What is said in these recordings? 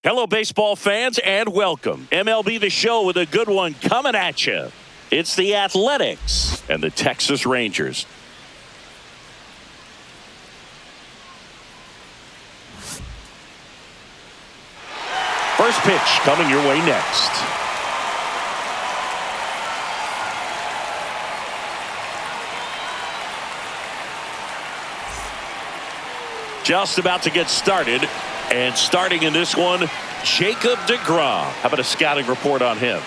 Hello, baseball fans, and welcome. MLB The Show with a good one coming at you. It's the Athletics and the Texas Rangers. First pitch coming your way next. Just about to get started. And starting in this one, Jacob deGrom. How about a scouting report on him?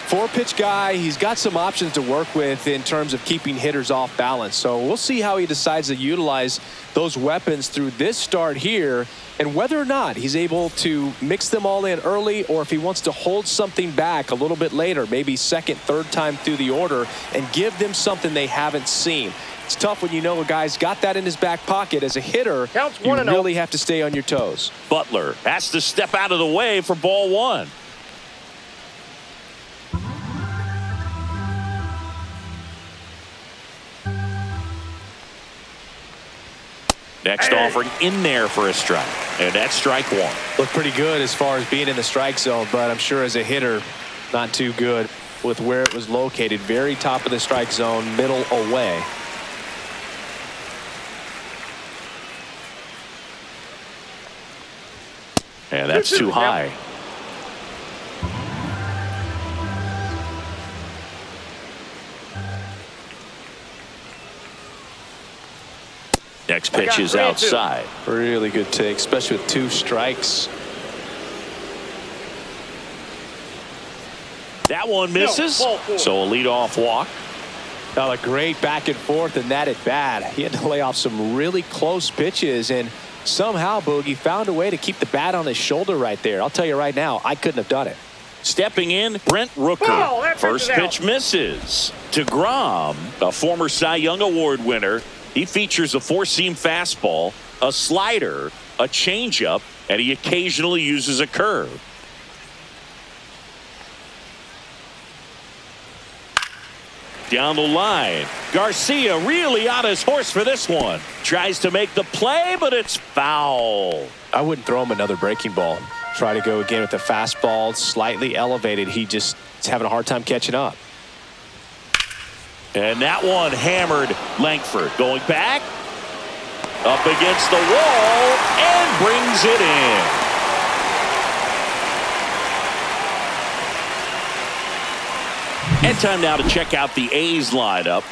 Four-pitch guy. He's got some options to work with in terms of keeping hitters off balance. So we'll see how he decides to utilize those weapons through this start here, and whether or not he's able to mix them all in early, or if he wants to hold something back a little bit later, maybe second, third time through the order, and give them something they haven't seen. It's tough when you know a guy's got that in his back pocket. As a hitter, you really have to stay on your toes. Butler has to step out of the way for ball one. Next offering in there for a strike. And that's strike one. Looked pretty good as far as being in the strike zone, but I'm sure as a hitter, not too good with where it was located. Very top of the strike zone, middle away. And that's too high. Next pitch is outside. Really good take, especially with two strikes. That one misses. So a leadoff walk. Now a great back and forth, and that at bat. He had to lay off some really close pitches, and somehow Boogie found a way to keep the bat on his shoulder right there. I'll tell you right now, I couldn't have done it. Stepping in, Brent Rooker. First pitch misses. deGrom, a former Cy Young Award winner. He features a four-seam fastball, a slider, a changeup, and he occasionally uses a curve. Down the line, Garcia really on his horse for this one. Tries to make the play, but it's foul. I wouldn't throw him another breaking ball. Try to go again with the fastball, slightly elevated. He just is having a hard time catching up. And that one hammered. Langford going back, up against the wall, and brings it in. And time now to check out the A's lineup.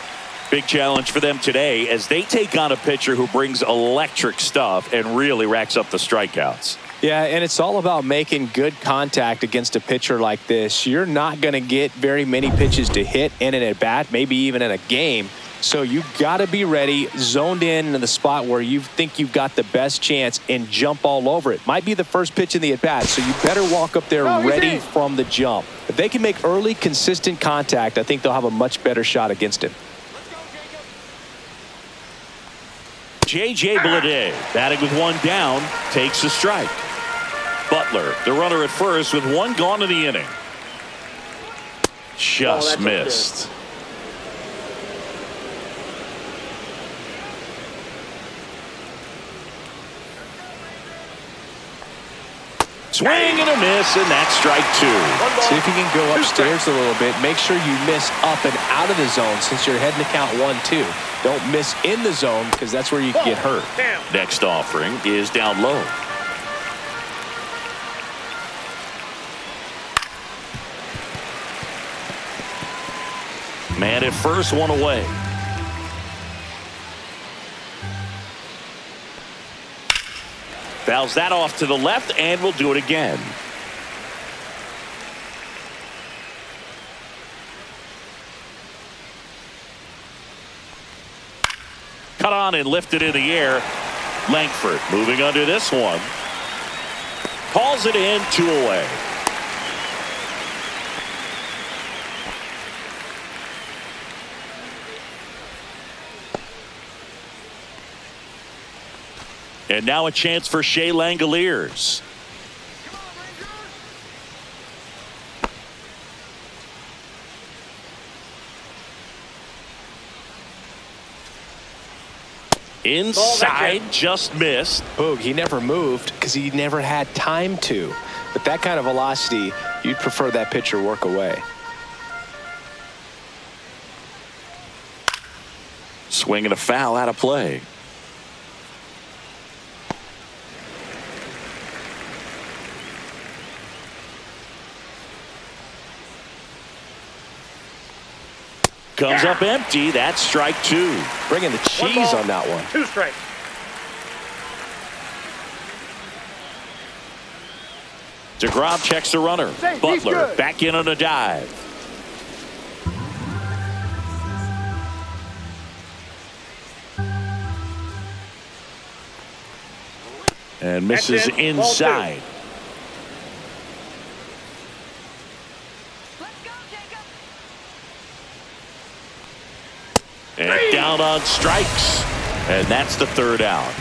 Big challenge for them today as they take on a pitcher who brings electric stuff and really racks up the strikeouts. Yeah, and it's all about making good contact against a pitcher like this. You're not going to get very many pitches to hit in an at-bat, maybe even in a game. So you've got to be ready, zoned in the spot where you think you've got the best chance, and jump all over it. Might be the first pitch in the at-bat, so you better walk up there ready from the jump. If they can make early, consistent contact, I think they'll have a much better shot against him. J.J. Bleday, batting with one down, takes a strike. Butler, the runner at first with one gone in the inning. Just missed. Swing and a miss, and that's strike two. See if you can go upstairs a little bit. Make sure you miss up and out of the zone since you're heading to count 1-2. Don't miss in the zone because that's where you can get hurt. Next offering is down low. Man at first, one away. Fouls that off to the left, and we'll do it again. Cut on and lifted in the air. Langford moving under this one. Calls it in, 2 away. And now a chance for Shea Langoliers. Inside, just missed. Boog, he never moved because he never had time to. But that kind of velocity, you'd prefer that pitcher work away. Swing and a foul out of play. Comes up empty. That's strike two. Bringing the cheese on that one. 2 strikes. DeGrom checks the runner. Butler back in on a dive. And misses inside. And down on strikes. And that's the third out.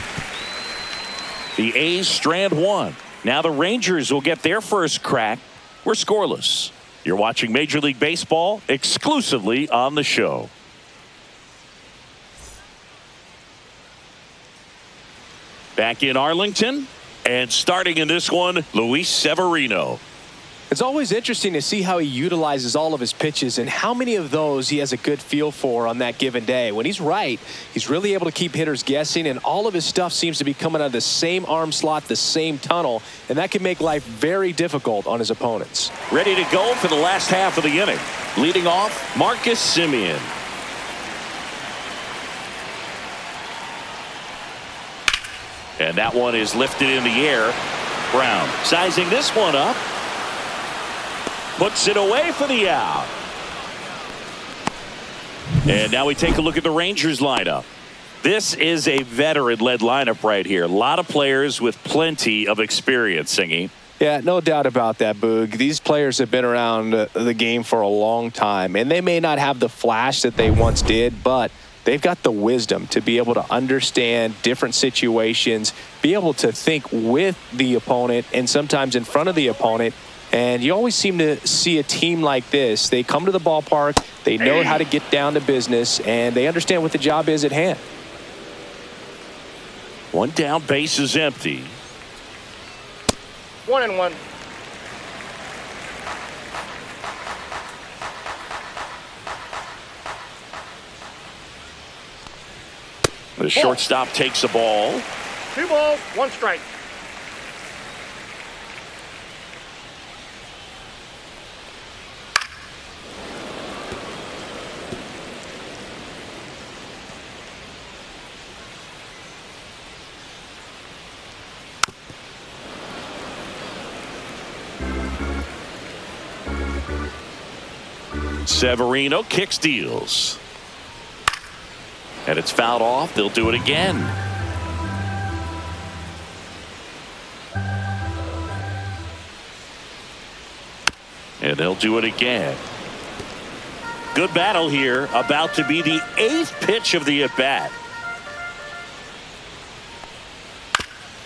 The A's strand one. Now the Rangers will get their first crack. We're scoreless. You're watching Major League Baseball exclusively on the show. Back in Arlington. And starting in this one, Luis Severino. It's always interesting to see how he utilizes all of his pitches and how many of those he has a good feel for on that given day. When he's right, he's really able to keep hitters guessing, and all of his stuff seems to be coming out of the same arm slot, the same tunnel, and that can make life very difficult on his opponents. Ready to go for the last half of the inning. Leading off, Marcus Semien. And that one is lifted in the air. Brown sizing this one up. Puts it away for the out. And now we take a look at the Rangers lineup. This is a veteran-led lineup right here. A lot of players with plenty of experience, Singy. Yeah, no doubt about that, Boog. These players have been around the game for a long time, and they may not have the flash that they once did, but they've got the wisdom to be able to understand different situations, be able to think with the opponent and sometimes in front of the opponent. And you always seem to see a team like this. They come to the ballpark, they know how to get down to business, and they understand what the job is at hand. One down, base is empty. 1-1. The shortstop takes the ball. 2 balls, 1 strike. Severino kicks, deals. And it's fouled off. They'll do it again. And they'll do it again. Good battle here. About to be the 8th pitch of the at-bat.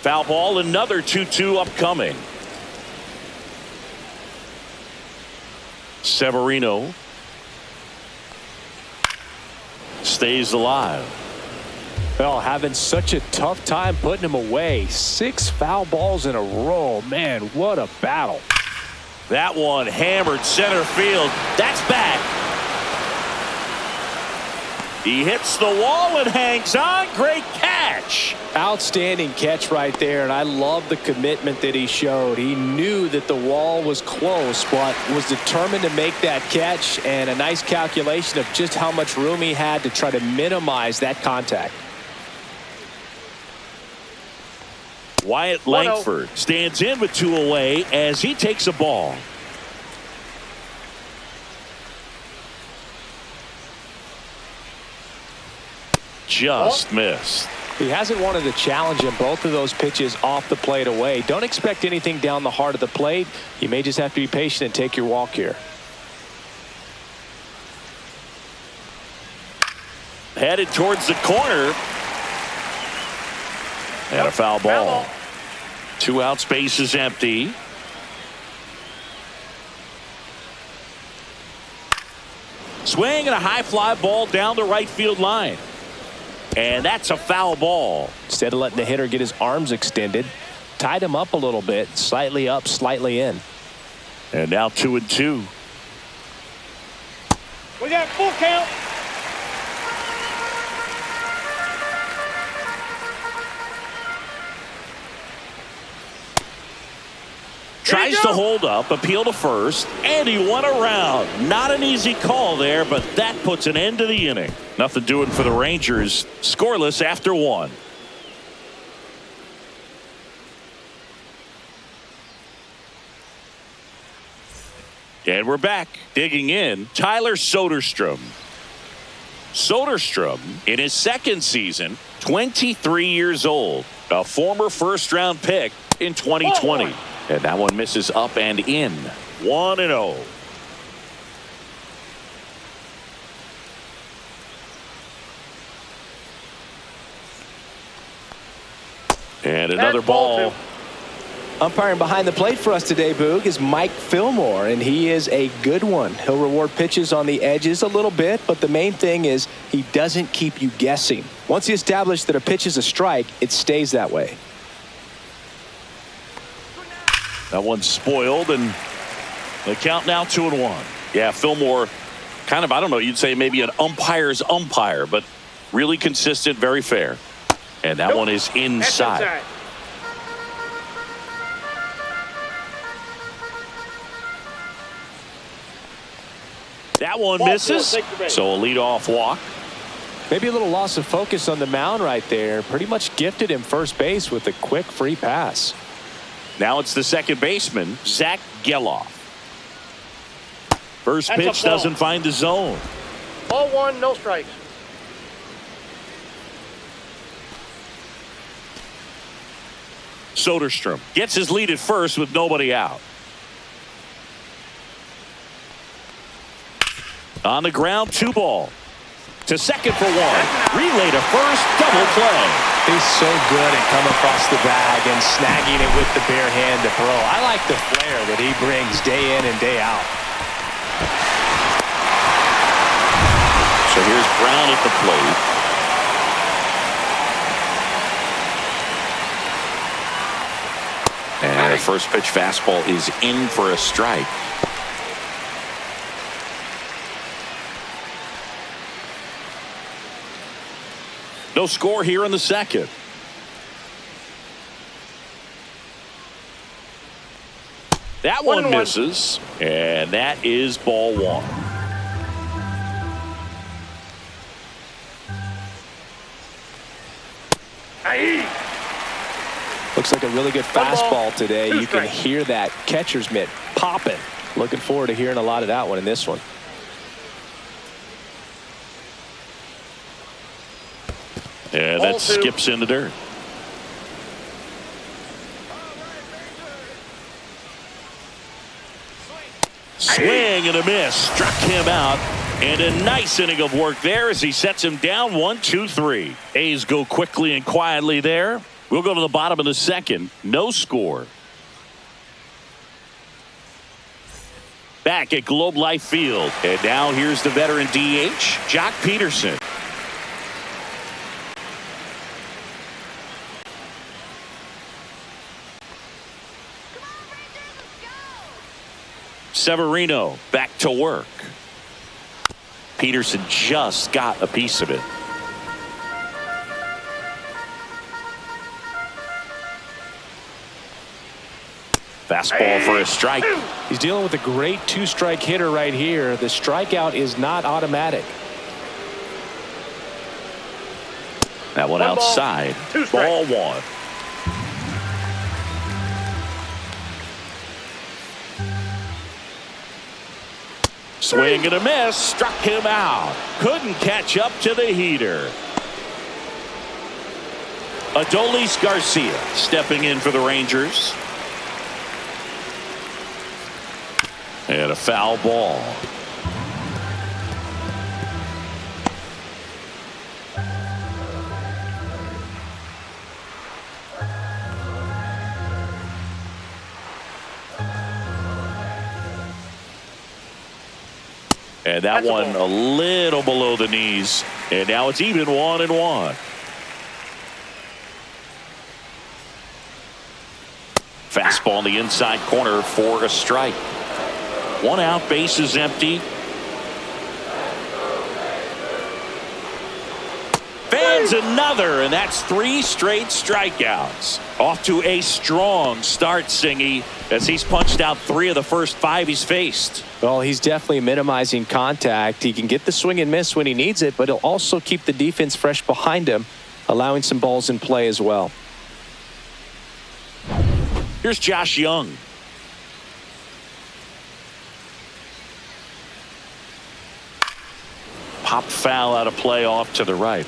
Foul ball, another 2-2 upcoming. Severino stays alive. Well, having such a tough time putting him away. 6 foul balls in a row. Man, what a battle. That one hammered center field. That's back. He hits the wall and hangs on. Great catch. Outstanding catch right there, and I love the commitment that he showed. He knew that the wall was close, but was determined to make that catch, and a nice calculation of just how much room he had to try to minimize that contact. Wyatt Langford stands in with 2 away as he takes a ball. Just missed. He hasn't wanted to challenge him. Both of those pitches off the plate away. Don't expect anything down the heart of the plate. You may just have to be patient and take your walk here. Headed towards the corner. And a foul ball. 2 out, space is empty. Swing and a high fly ball down the right field line. And that's a foul ball. Instead of letting the hitter get his arms extended, tied him up a little bit, slightly up, slightly in. And now 2-2. We got full count. Tries to hold up, appeal to first, and he went around. Not an easy call there, but that puts an end to the inning. Nothing doing for the Rangers. Scoreless after 1. And we're back. Digging in, Tyler Soderstrom. Soderstrom, in his second season, 23 years old. A former first-round pick in 2020. And that one misses up and in. 1-0. And another ball. Umpiring behind the plate for us today, Boog, is Mike Fillmore, and he is a good one. He'll reward pitches on the edges a little bit, but the main thing is he doesn't keep you guessing. Once he established that a pitch is a strike, it stays that way. That one's spoiled, and the count now 2-1. Yeah, Fillmore, kind of, I don't know, you'd say maybe an umpire's umpire, but really consistent, very fair. And that one is inside. That one misses, so a leadoff walk. Maybe a little loss of focus on the mound right there. Pretty much gifted him first base with a quick free pass. Now it's the second baseman, Zach Geloff. First pitch doesn't find the zone. Ball 1, no strikes. Soderstrom gets his lead at first with nobody out. On the ground, 2 ball. To second for 1. Relay to first, double play. He's so good at coming across the bag and snagging it with the bare hand to throw. I like the flair that he brings day in and day out. So here's Brown at the plate. And the first pitch fastball is in for a strike. No score here in the second. That one misses, and that is ball 1. Looks like a really good fastball today. You can hear that catcher's mitt popping. Looking forward to hearing a lot of that one in this one. Yeah, that skips in the dirt. Swing and a miss. Struck him out. And a nice inning of work there as he sets him down 1-2-3. A's go quickly and quietly there. We'll go to the bottom of the second. No score. Back at Globe Life Field. And now here's the veteran DH, Jock Peterson. Severino back to work. Peterson just got a piece of it. Fastball for a strike. He's dealing with a great 2-strike hitter right here. The strikeout is not automatic. That one outside. Ball 1. Swing and a miss. Struck him out. Couldn't catch up to the heater. Adolis Garcia stepping in for the Rangers. And a foul ball. And that one a little below the knees. And now it's even 1-1. Fastball in the inside corner for a strike. 1 out, base is empty. Fans another, and that's 3 straight strikeouts. Off to a strong start, Singy, as he's punched out 3 of the first 5 he's faced. Well, he's definitely minimizing contact. He can get the swing and miss when he needs it, but he'll also keep the defense fresh behind him, allowing some balls in play as well. Here's Josh Young. Popped foul out of play off to the right.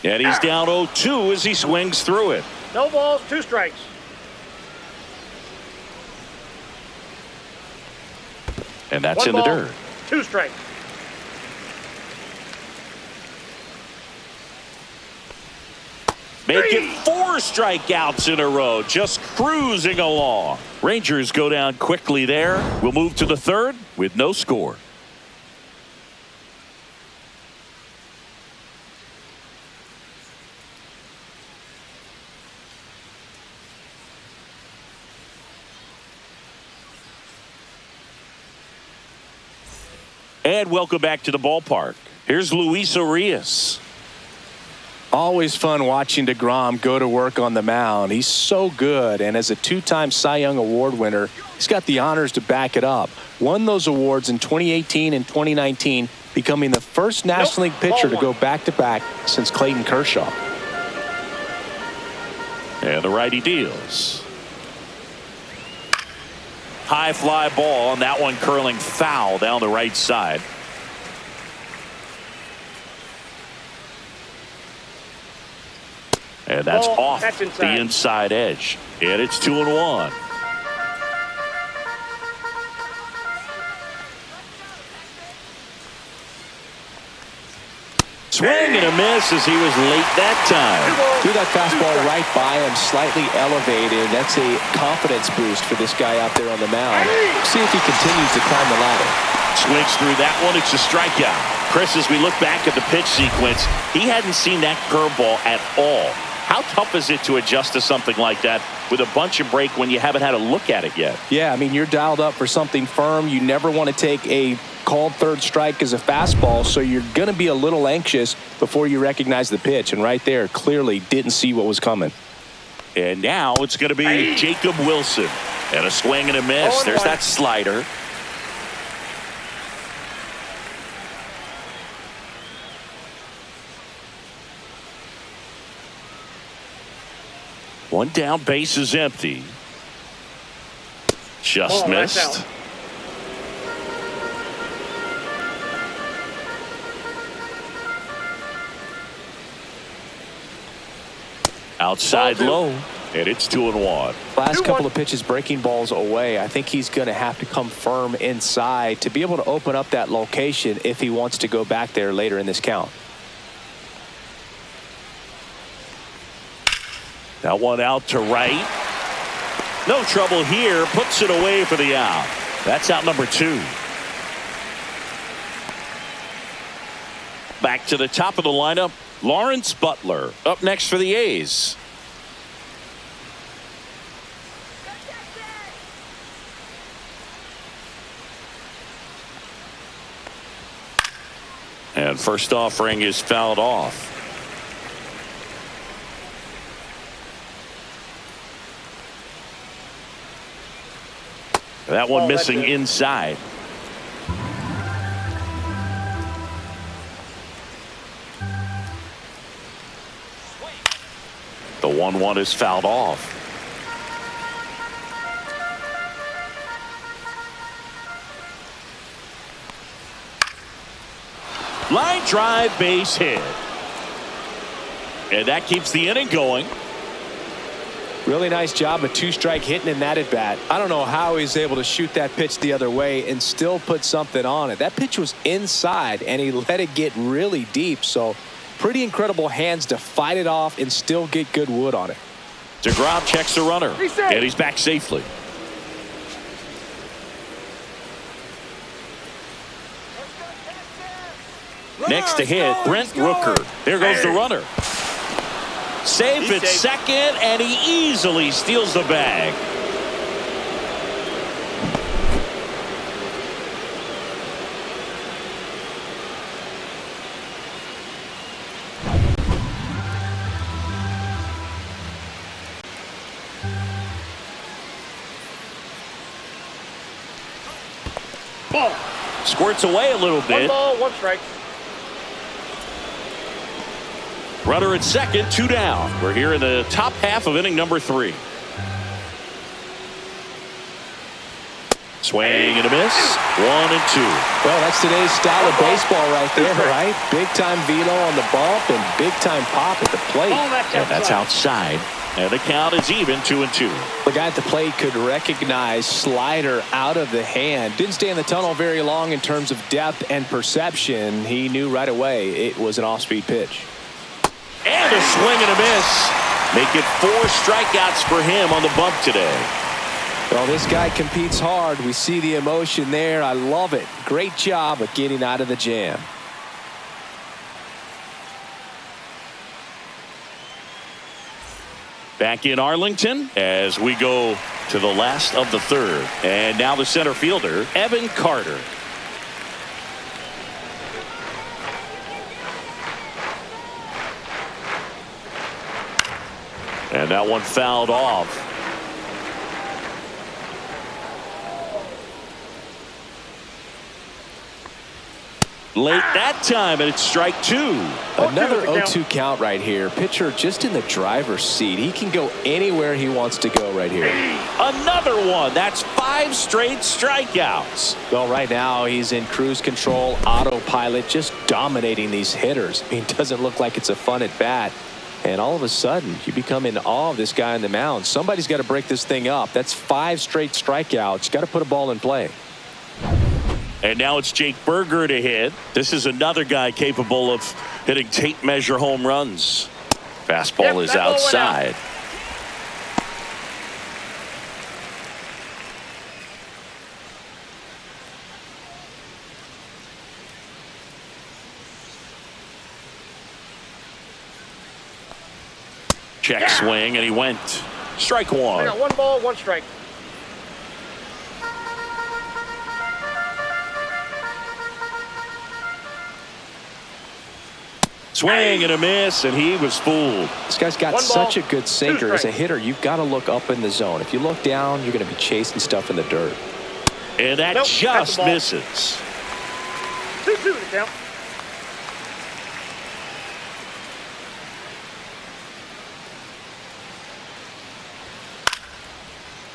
And he's down 0-2 as he swings through it. No balls, 2 strikes. And that's 1 in the ball, dirt. 2 strikes. Make it 4 strikeouts in a row, just cruising along. Rangers go down quickly there. We'll move to the 3rd with no score. And welcome back to the ballpark. Here's Luis Urias. Always fun watching DeGrom go to work on the mound. He's so good, and as a 2-time Cy Young Award winner, he's got the honors to back it up. Won those awards in 2018 and 2019, becoming the first National League pitcher to go back-to-back since Clayton Kershaw. And the righty deals. High fly ball, and that one curling foul down the right side. And that's off the inside edge. And it's 2-1. Swing and a miss as he was late that time. Threw that fastball right by him, slightly elevated. That's a confidence boost for this guy out there on the mound. See if he continues to climb the ladder. Swings through that one. It's a strikeout. Chris, as we look back at the pitch sequence, he hadn't seen that curveball at all. How tough is it to adjust to something like that with a bunch of break when you haven't had a look at it yet? Yeah, I mean, you're dialed up for something firm. You never want to take a called 3rd strike as a fastball, so you're going to be a little anxious before you recognize the pitch. And right there, clearly didn't see what was coming. And now it's going to be Jacob Wilson. And a swing and a miss. There's that slider. One down, base is empty. Just missed. Outside low, and it's 2-1. Last couple of pitches breaking balls away. I think he's going to have to come firm inside to be able to open up that location if he wants to go back there later in this count. That one out to right. No trouble here. Puts it away for the out. That's out number 2. Back to the top of the lineup. Lawrence Butler up next for the A's. And first offering is fouled off. That one missing inside. The 1-1 is fouled off. Line drive, base hit. And that keeps the inning going. Really nice job, a two-strike hitting in that at bat. I don't know how he's able to shoot that pitch the other way and still put something on it. That pitch was inside, and he let it get really deep. So pretty incredible hands to fight it off and still get good wood on it. DeGrom checks the runner, and he's back safely. Next to hit, Brent Rooker. There goes the runner. Safe at second, and he easily steals the bag. Ball. Squirts away a little bit. 1 ball, 1 strike. Runner at second, 2 down. We're here in the top half of inning number 3. Swing and a miss. 1 and 2. Well, that's today's style of baseball right there, right? Big time velo on the bump and big time pop at the plate. And that's outside. And the count is even, 2 and 2. The guy at the plate could recognize slider out of the hand. Didn't stay in the tunnel very long in terms of depth and perception. He knew right away it was an off-speed pitch. And a swing and a miss. Make it 4 strikeouts for him on the bump today. Well, this guy competes hard. We see the emotion there. I love it. Great job of getting out of the jam. Back in Arlington as we go to the last of the third. And now the center fielder, Evan Carter. And that one fouled off. Late that time, and it's strike 2. Another 0-2 count right here. Pitcher just in the driver's seat. He can go anywhere he wants to go right here. Another one. That's 5 straight strikeouts. Well, right now he's in cruise control, autopilot, just dominating these hitters. I mean, it doesn't look like it's a fun at bat. And all of a sudden, you become in awe of this guy on the mound. Somebody's got to break this thing up. That's 5 straight strikeouts. Got to put a ball in play. And now it's Jake Berger to hit. This is another guy capable of hitting tape measure home runs. Fastball is outside. Check swing, and he went. Strike 1. I got 1 ball, 1 strike. Swing and a miss, and he was fooled. This guy's got such a good sinker. As a hitter, you've got to look up in the zone. If you look down, you're going to be chasing stuff in the dirt. And that just misses. 2-2 to count.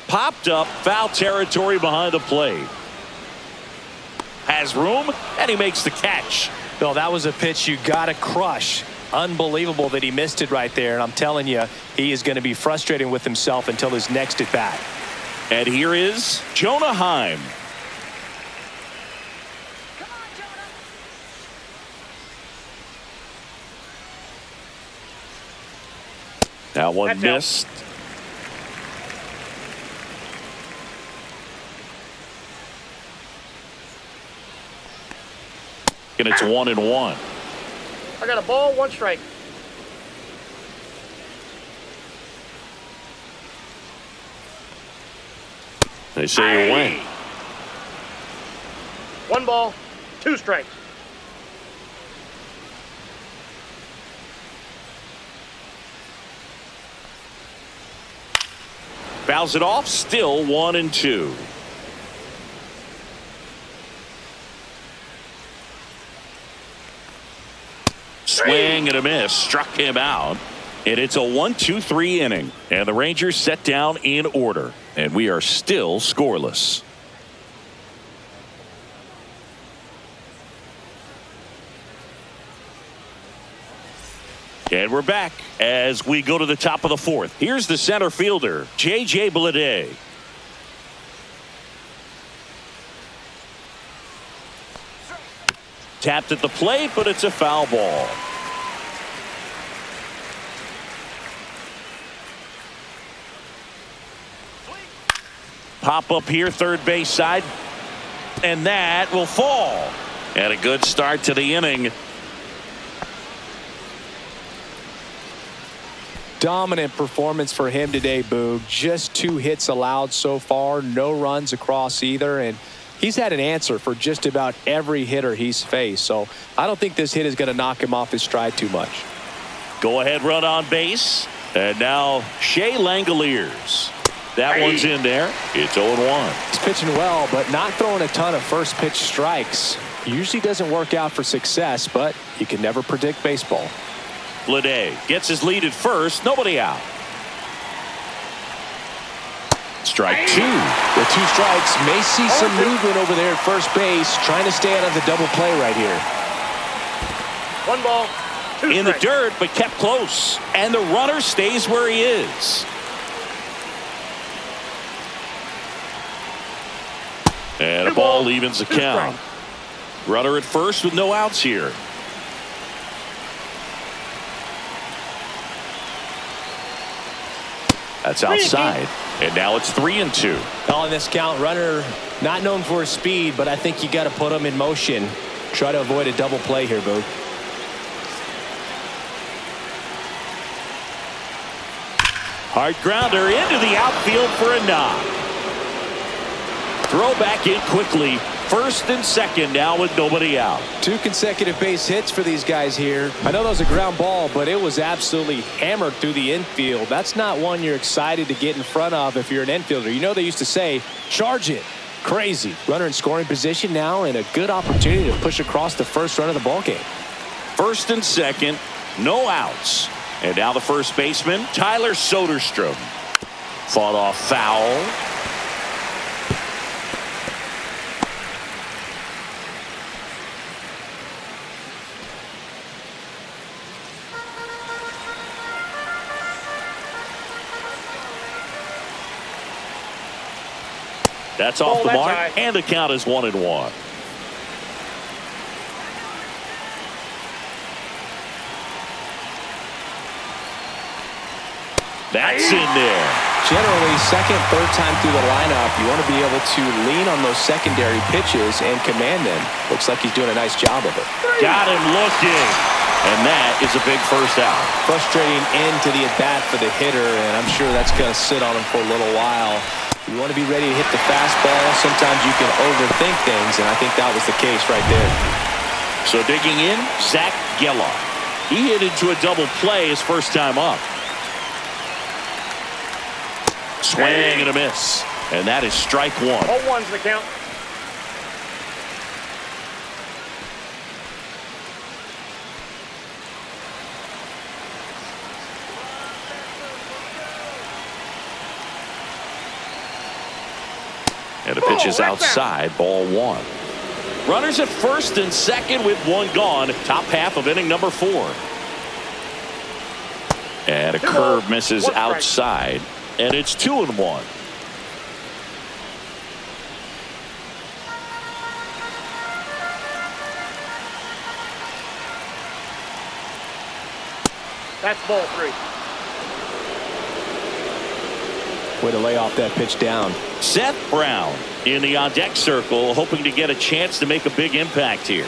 Popped up, foul territory behind the plate. Has room, and he makes the catch. Well, that was a pitch you got to crush. Unbelievable that he missed it right there. And I'm telling you, he is going to be frustrating with himself until his next at bat. And here is Jonah Heim. Come on, Jonah. That one missed. And it's 1-1. I got a ball, 1 strike. They say you win. 1 ball, 2 strikes. Fouls it off, still 1-2. Swing and a miss, struck him out. And it's a 1-2-3 inning. And the Rangers set down in order. And we are still scoreless. And we're back as we go to the top of the fourth. Here's the center fielder, J.J. Bleday. Tapped at the plate, but it's a foul ball. Pop up here, third base side. And that will fall. And a good start to the inning. Dominant performance for him today, Boog. Just 2 hits allowed so far. No runs across either. And he's had an answer for just about every hitter he's faced. So I don't think this hit is going to knock him off his stride too much. Go ahead run on base. And now Shea Langoliers. That one's in there. It's 0-1. He's pitching well, but not throwing a ton of first pitch strikes. Usually doesn't work out for success, but you can never predict baseball. Bleday gets his lead at first. Nobody out. Strike 2. With 2 strikes, may see some movement over there at first base, trying to stay out of the double play right here. 1 ball, 2 In strikes. the dirt, but kept close. And the runner stays where he is. And a ball evens the count. Runner at first with no outs here. That's outside. And now it's 3-2. On this count, runner not known for his speed, but I think you got to put him in motion. Try to avoid a double play here, Boo. Hard grounder into the outfield for a knock. Throw back in quickly. First and second now with nobody out. 2 consecutive base hits for these guys here. I know that was a ground ball, but it was absolutely hammered through the infield. That's not one you're excited to get in front of if you're an infielder. You know they used to say, charge it. Crazy. Runner in scoring position now and a good opportunity to push across the first run of the ballgame. First and second, no outs. And now the first baseman, Tyler Soderstrom. Fought off foul. That's off the mark, and the count is 1-1. That's in there. Generally, second, third time through the lineup, you want to be able to lean on those secondary pitches and command them. Looks like he's doing a nice job of it. Got him looking. And that is a big first out. Frustrating end to the at-bat for the hitter, and I'm sure that's going to sit on him for a little while. You want to be ready to hit the fastball. Sometimes you can overthink things, and I think that was the case right there. So digging in, Zach Geller. He hit into a double play his first time up. Swing and a miss. And that is strike 1. 0-1's the count. And the pitch is outside, ball 1. Runners at first and second with 1 gone. Top half of inning number 4. And a curve misses outside. And it's 2-1. That's ball 3. Way to lay off that pitch down. Seth Brown in the on-deck circle, hoping to get a chance to make a big impact here.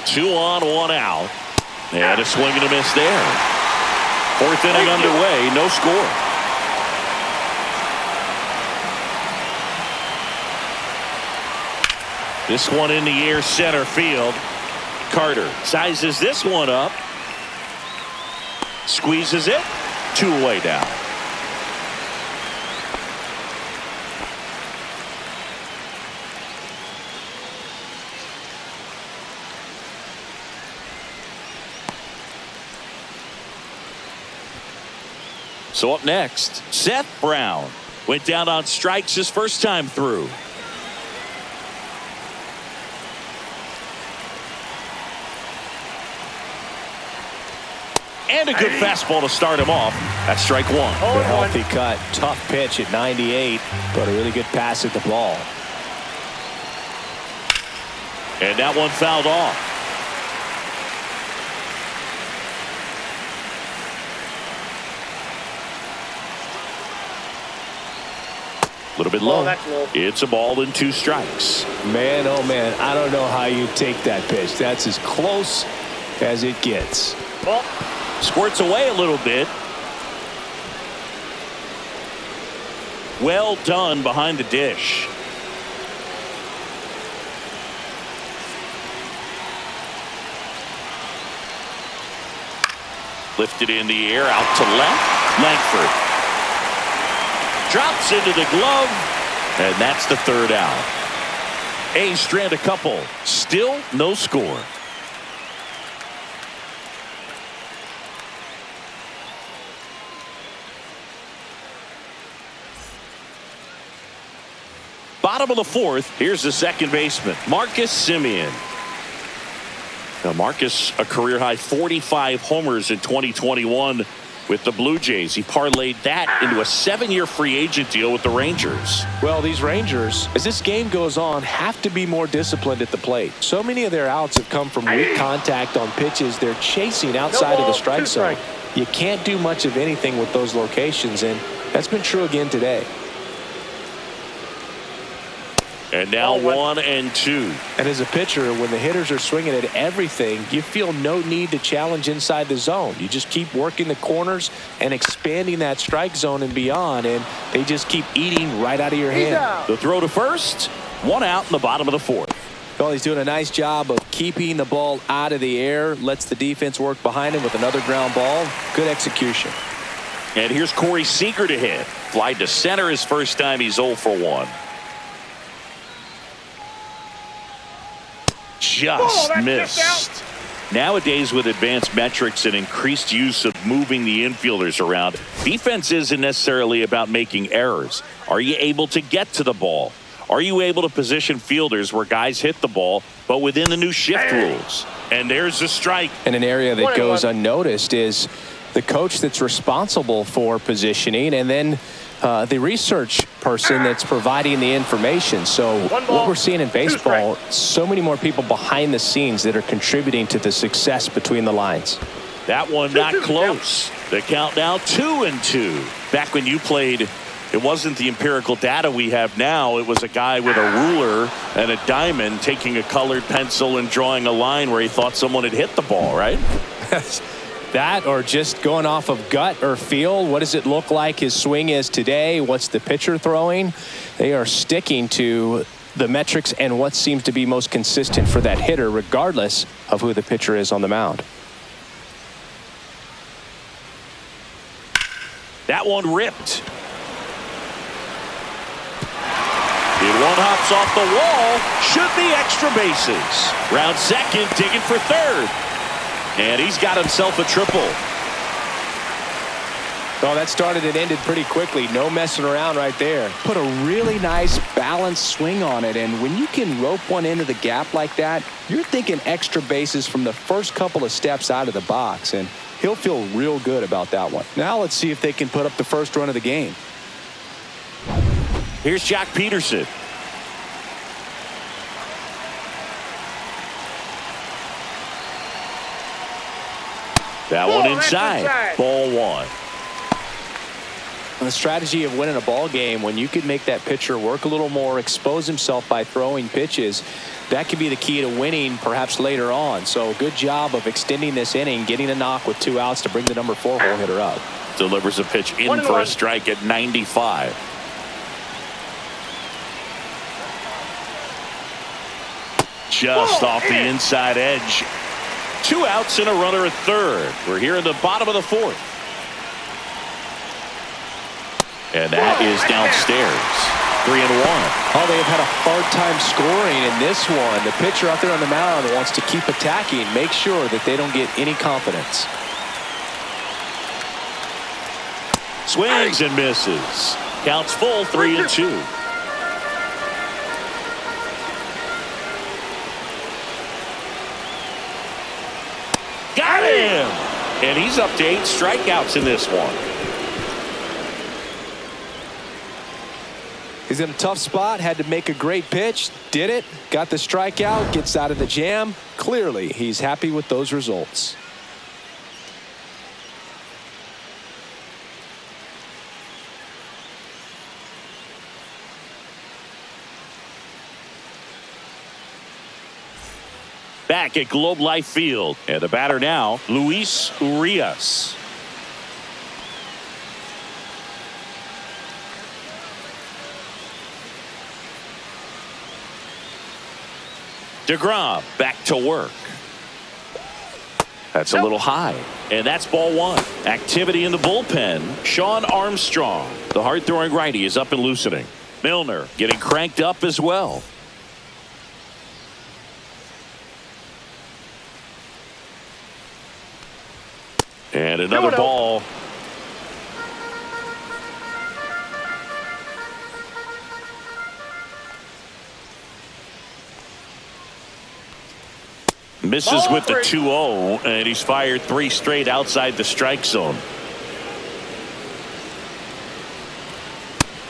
Two on, 1 out. And a swing and a miss there. 4th inning underway, no score. This one in the air, center field. Carter sizes this one up. Squeezes it. 2 away down. So up next, Seth Brown went down on strikes his first time through. And a good fastball to start him off. That's strike one. A healthy cut. Tough pitch at 98, but a really good pass at the ball. And that one fouled off. A little bit low. That's low. It's a ball and 2 strikes. Man, oh man, I don't know how you take that pitch. That's as close as it gets. Ball. Squirts away a little bit. Well done behind the dish. Lifted in the air, out to left. Langford drops into the glove, and that's the 3rd out. A's strand a couple. Still no score. Bottom of the 4th, here's the second baseman, Marcus Semien. Now Marcus, a career-high 45 homers in 2021 with the Blue Jays. He parlayed that into a 7-year free agent deal with the Rangers. Well, these Rangers, as this game goes on, have to be more disciplined at the plate. So many of their outs have come from weak contact on pitches they're chasing outside of the strike zone. You can't do much of anything with those locations, and that's been true again today. And now 1 and 2. And as a pitcher, when the hitters are swinging at everything, you feel no need to challenge inside the zone. You just keep working the corners and expanding that strike zone and beyond, and they just keep eating right out of your hand. The throw to first, 1 out in the bottom of the 4th. Well, he's doing a nice job of keeping the ball out of the air, lets the defense work behind him with another ground ball. Good execution. And here's Corey Seager to hit. Fly to center his first time. He's 0 for 1. Just missed. Nowadays, with advanced metrics and increased use of moving the infielders around, defense isn't necessarily about making errors. Are you able to get to the ball? Are you able to position fielders where guys hit the ball, but within the new shift rules? And there's the strike. And an area that goes unnoticed is the coach that's responsible for positioning, and then the research person that's providing the information. So what we're seeing in baseball, so many more people behind the scenes that are contributing to the success between the lines. That one not close. The count now 2 and 2. Back when you played, it wasn't the empirical data we have now. It was a guy with a ruler and a diamond taking a colored pencil and drawing a line where he thought someone had hit the ball, right? That, or just going off of gut or feel. What does it look like his swing is today? What's the pitcher throwing? They are sticking to the metrics and what seems to be most consistent for that hitter, regardless of who the pitcher is on the mound. That one ripped. It one hops off the wall. Should be extra bases. Round second, digging for third. And he's got himself a triple. Oh, that started and ended pretty quickly. No messing around right there. Put a really nice balanced swing on it. And when you can rope one into the gap like that, you're thinking extra bases from the first couple of steps out of the box. And he'll feel real good about that one. Now let's see if they can put up the first run of the game. Here's Jack Peterson. That one inside. Ball 1. The strategy of winning a ball game, when you can make that pitcher work a little more, expose himself by throwing pitches, that could be the key to winning perhaps later on. So good job of extending this inning, getting a knock with 2 outs to bring the number 4 hole hitter up. Delivers a pitch in for a strike at 95. Just off the inside edge. 2 outs and a runner at third. We're here in the bottom of the 4th. And that is downstairs. 3 and 1. Oh, they have had a hard time scoring in this one. The pitcher out there on the mound wants to keep attacking, make sure that they don't get any confidence. Swings and misses. Counts full, 3 and 2. Got him! And he's up to 8 strikeouts in this one. He's in a tough spot, had to make a great pitch, did it, got the strikeout, gets out of the jam. Clearly, he's happy with those results. Back at Globe Life Field, and the batter now, Luis Urias. DeGrom back to work. That's a little high, and that's ball 1. Activity in the bullpen. Sean Armstrong, the hard-throwing righty, is up and loosening. Milner getting cranked up as well. And another ball. Misses with the 2-0, and he's fired 3 straight outside the strike zone.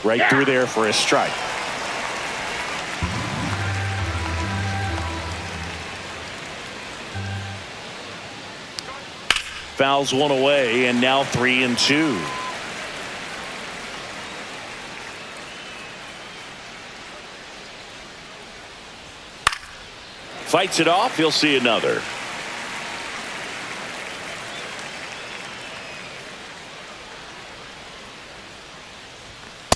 Right through there for a strike. Fouls one away, and now 3-2. Fights it off. He'll see another.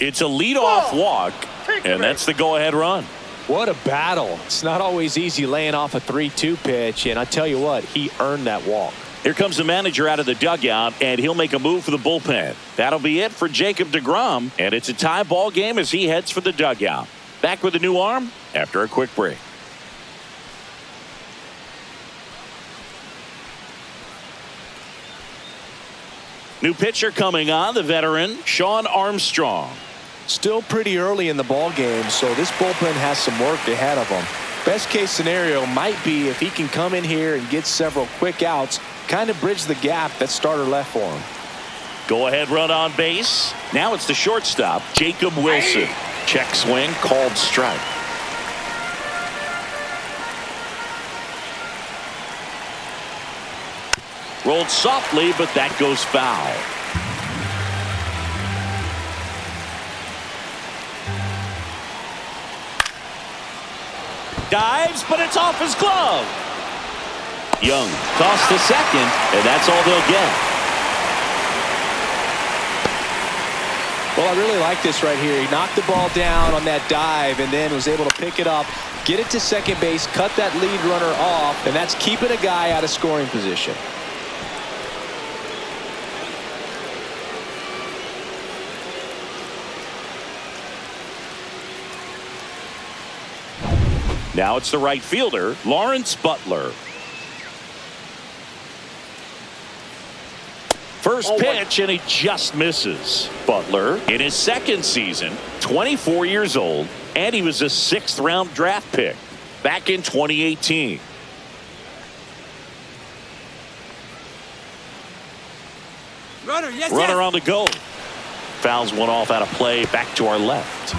It's a leadoff walk, and that's the go-ahead run. What a battle. It's not always easy laying off a 3-2 pitch, and I tell you what, he earned that walk. Here comes the manager out of the dugout, and he'll make a move for the bullpen. That'll be it for Jacob deGrom, and it's a tie ball game as he heads for the dugout. Back with a new arm after a quick break. New pitcher coming on, the veteran Sean Armstrong. Still pretty early in the ball game, so this bullpen has some work ahead of him. Best case scenario might be if he can come in here and get several quick outs, kind of bridge the gap that starter left for him. Go ahead run on base. Now it's the shortstop, Jacob Wilson. Check swing, called strike. Rolled softly, but that goes foul. Dives, but it's off his glove. Young tossed to second, and that's all they'll get. Well, I really like this right here. He knocked the ball down on that dive and then was able to pick it up, get it to second base, cut that lead runner off, and that's keeping a guy out of scoring position. Now it's the right fielder, Lawrence Butler. First pitch, and he just misses. Butler, in his second season, 24 years old, and he was a 6th-round draft pick back in 2018. Runner on the go. Fouls one off out of play, back to our left.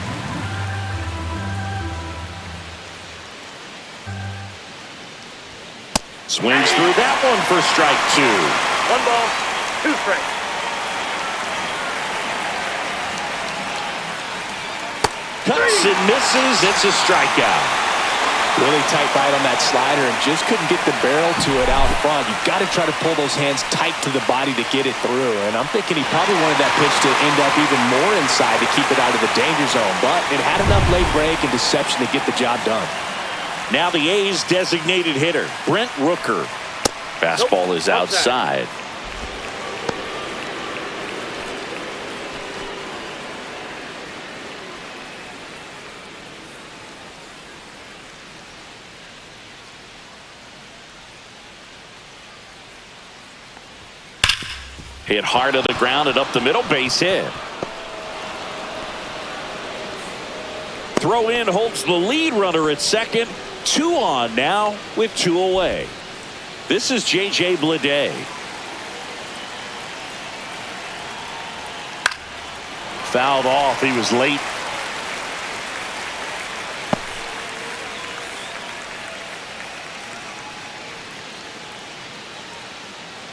Swings through that one for strike 2. 1 ball, 2 strikes. Cuts and misses. It's a strikeout. Really tight bite on that slider and just couldn't get the barrel to it out front. You've got to try to pull those hands tight to the body to get it through. And I'm thinking he probably wanted that pitch to end up even more inside to keep it out of the danger zone. But it had enough late break and deception to get the job done. Now the A's designated hitter, Brent Rooker. Fastball is outside. Hit hard to the ground and up the middle, base hit. Throw in holds the lead runner at second. 2 on now with 2 away. This is J.J. Bleday. Fouled off. He was late.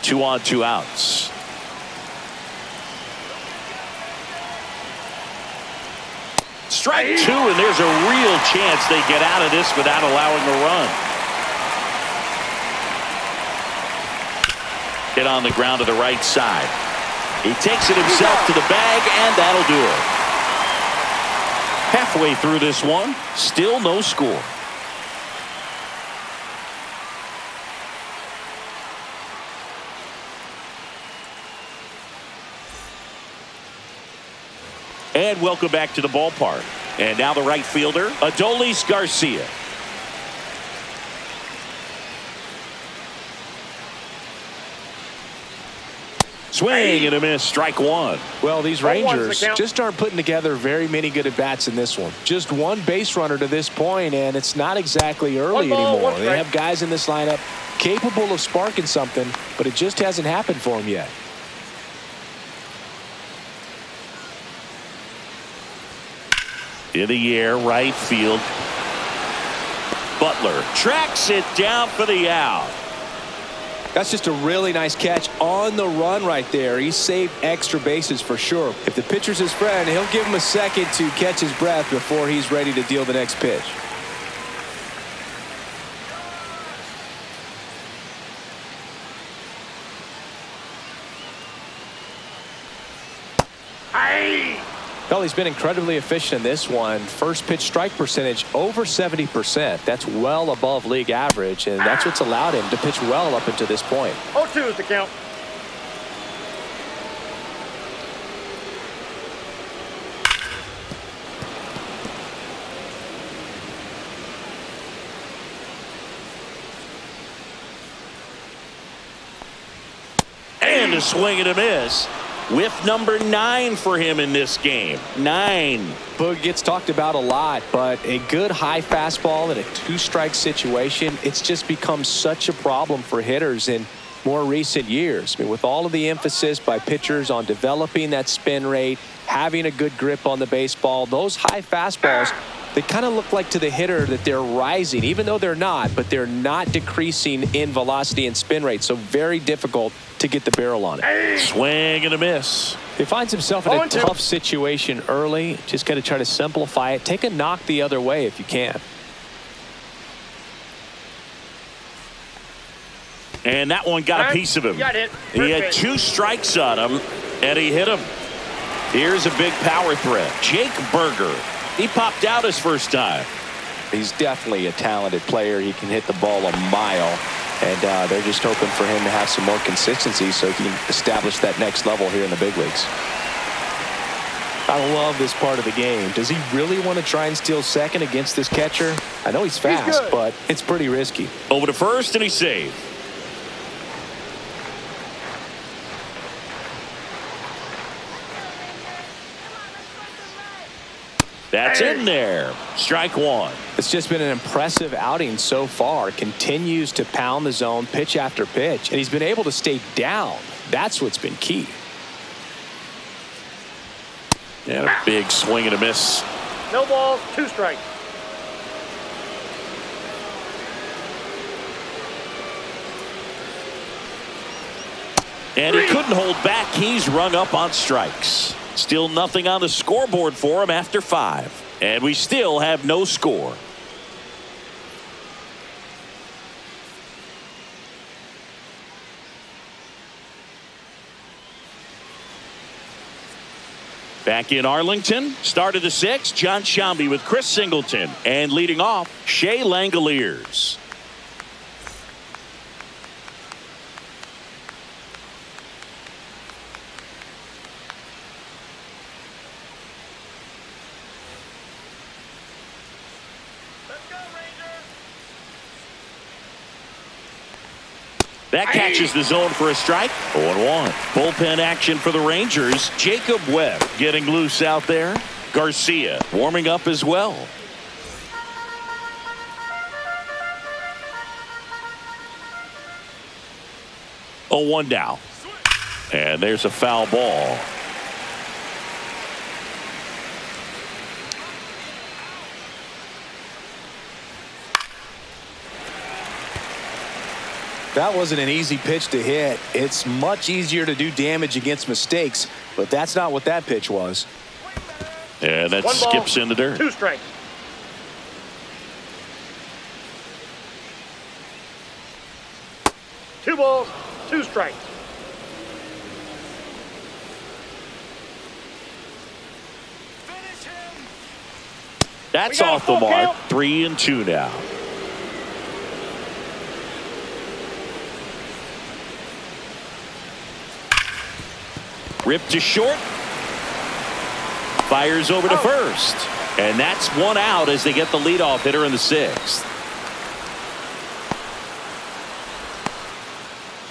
Two on, two outs. Strike two, and there's a real chance they get out of this without allowing a run. Hit on the ground to the right side. He takes it himself to the bag, and that'll do it. Halfway through this one, still no score. And welcome back to the ballpark. And now the right fielder, Adolis Garcia. Swing and a miss, strike one. Well, these Rangers just aren't putting together very many good at-bats in this one. Just one base runner to this point, and it's not exactly early anymore. They have guys in this lineup capable of sparking something, but it just hasn't happened for them yet. In the air, right field. Butler tracks it down for the out. That's just a really nice catch on the run right there. He saved extra bases for sure. If the pitcher's his friend, he'll give him a second to catch his breath before he's ready to deal the next pitch. Well, he's been incredibly efficient in this one. First pitch strike percentage over 70%. That's well above league average, and that's what's allowed him to pitch well up until this point. 0-2 is the count. And a swing and a miss. Whiff number 9 for him in this game. 9. Boog gets talked about a lot, but a good high fastball in a two-strike situation, it's just become such a problem for hitters in more recent years. I mean, with all of the emphasis by pitchers on developing that spin rate, having a good grip on the baseball, those high fastballs, they kind of look like to the hitter that they're rising, even though they're not, but they're not decreasing in velocity and spin rate. So very difficult to get the barrel on it. Swing and a miss. He finds himself in a tough situation early. Just got to try to simplify it. Take a knock the other way if you can. And that one got a piece of him. He had 2 strikes on him, and he hit him. Here's a big power threat. Jake Berger. He popped out his first time. He's definitely a talented player. He can hit the ball a mile, and they're just hoping for him to have some more consistency so he can establish that next level here in the big leagues. I love this part of the game. Does he really want to try and steal second against this catcher? I know he's fast, but it's pretty risky. Over to first, and he saved. That's in there. Strike one. It's just been an impressive outing so far. Continues to pound the zone pitch after pitch, and he's been able to stay down. That's what's been key. And a big swing and a miss. No balls, 2 strikes. And he couldn't hold back. He's rung up on strikes. Still nothing on the scoreboard for him after 5. And we still have no score. Back in Arlington, start of the 6th, John Sciambi with Chris Singleton. And leading off, Shea Langoliers. That catches the zone for a strike. 0-1. Bullpen action for the Rangers. Jacob Webb getting loose out there. Garcia warming up as well. 0-1 now. And there's a foul ball. That wasn't an easy pitch to hit. It's much easier to do damage against mistakes, but that's not what that pitch was. And that skips in the dirt. 2 strikes. Two balls, 2 strikes. That's off the mark. 3-2 now. Ripped to short. Fires over to first. And that's 1 out as they get the leadoff hitter in the 6th.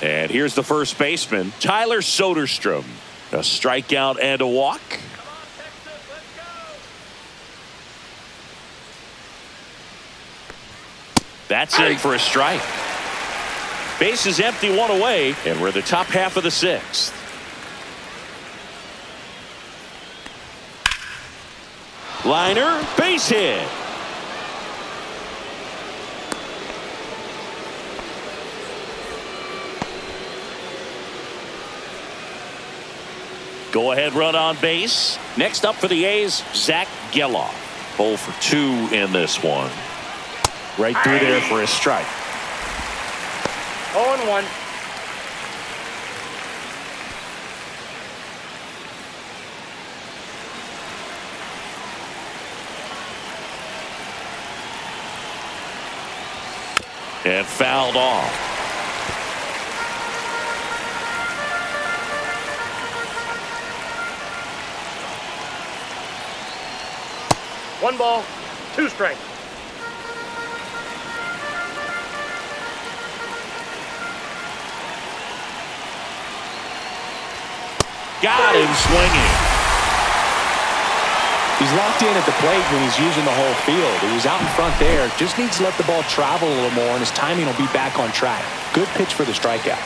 And here's the first baseman, Tyler Soderstrom. A strikeout and a walk. That's in for a strike. Base is empty, 1 away, and we're the top half of the 6th. Liner, base hit. Go ahead run on base. Next up for the A's, Zach Geloff. 0 for 2 in this one. Right through there for a strike. 0-1. And fouled off. One ball, 2 strikes. Got him swinging. He's locked in at the plate when he's using the whole field. He was out in front there. Just needs to let the ball travel a little more, and his timing will be back on track. Good pitch for the strikeout.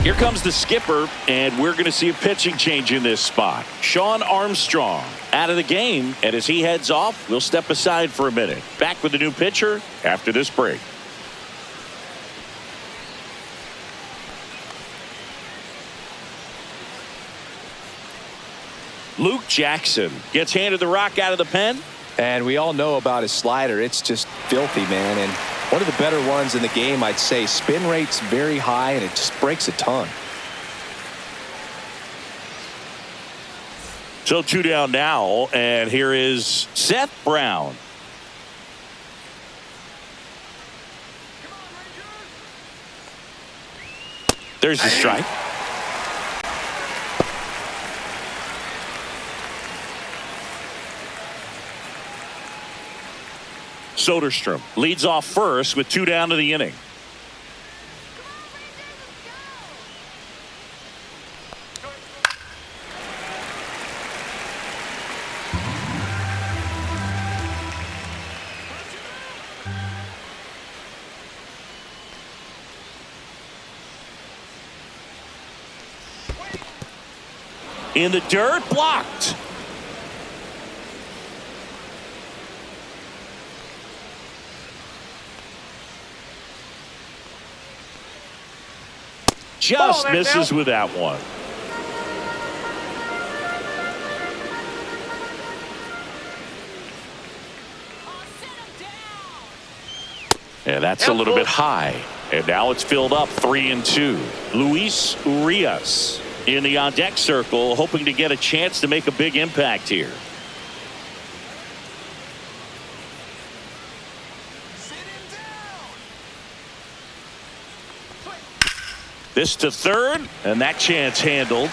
Here comes the skipper, and we're going to see a pitching change in this spot. Shawn Armstrong out of the game, and as he heads off, we'll step aside for a minute. Back with the new pitcher after this break. Luke Jackson gets handed the rock out of the pen. And we all know about his slider. It's just filthy, man. And one of the better ones in the game, I'd say. Spin rate's very high, and it just breaks a ton. So 2 down now, and here is Seth Brown. There's the strike. Soderstrom leads off first with 2 down to the inning. In the dirt, blocked. Just misses with that one. And that's a little bit high. And now it's filled up 3-2. Luis Urias in the on-deck circle, hoping to get a chance to make a big impact here. This to third, and that chance handled.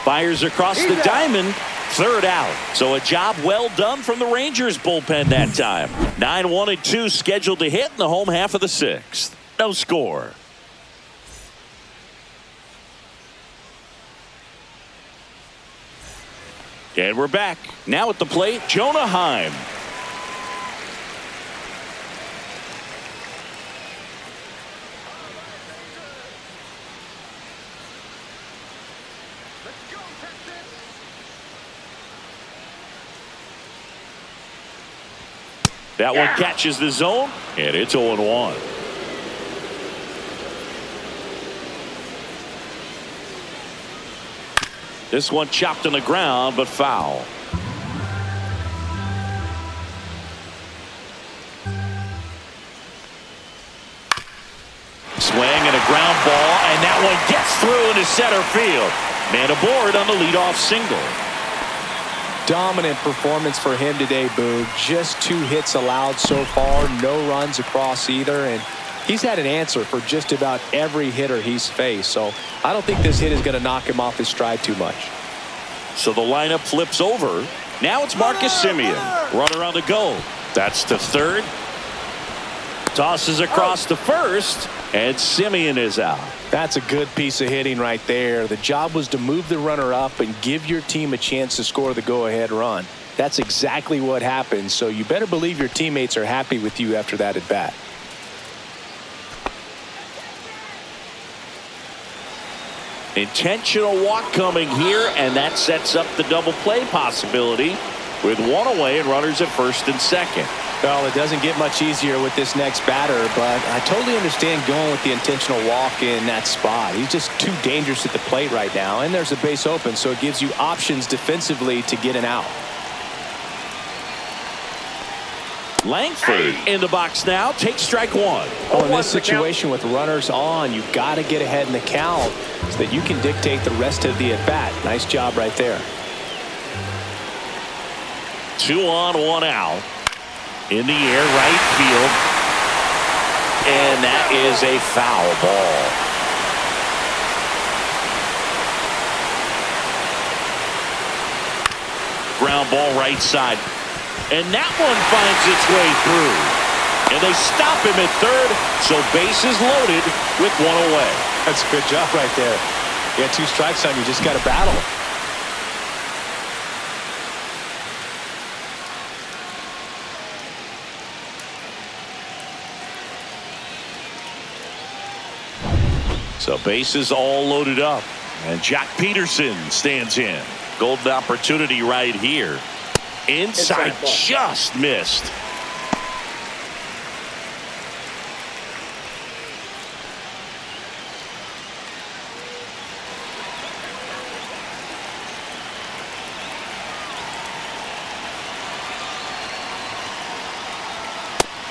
Fires across the diamond. 3rd out. So a job well done from the Rangers bullpen that time. 9-1-2 scheduled to hit in the home half of the 6th. No score. And we're back. Now at the plate, Jonah Heim. That one catches the zone, and it's 0-1. This one chopped on the ground, but foul. Swing and a ground ball, and that one gets through into center field. Man aboard on the leadoff single. Dominant performance for him today, Boog. Just 2 hits allowed so far, no runs across either, and he's had an answer for just about every hitter he's faced. So I don't think this hit is going to knock him off his stride too much. So the lineup flips over. Now it's Marcus Semien. Runner on the go. That's to third. Tosses across to first, and Semien is out. That's a good piece of hitting right there. The job was to move the runner up and give your team a chance to score the go-ahead run. That's exactly what happened, so you better believe your teammates are happy with you after that at bat. Intentional walk coming here, and that sets up the double play possibility with one away and runners at first and second. Well, it doesn't get much easier with this next batter, but I totally understand going with the intentional walk in that spot. He's just too dangerous at the plate right now, and there's a base open, so it gives you options defensively to get an out. Langford in the box now. Takes strike one. Oh, in this situation with runners on, you've got to get ahead in the count so that you can dictate the rest of the at-bat. Nice job right there. 2 on, 1 out. In the air, right field. And that is a foul ball. Ground ball right side. And that one finds its way through. And they stop him at third, so bases loaded with 1 away. That's a good job right there. You got 2 strikes on you, just got to battle. So bases all loaded up. And Jack Peterson stands in. Golden opportunity right here. Inside just missed.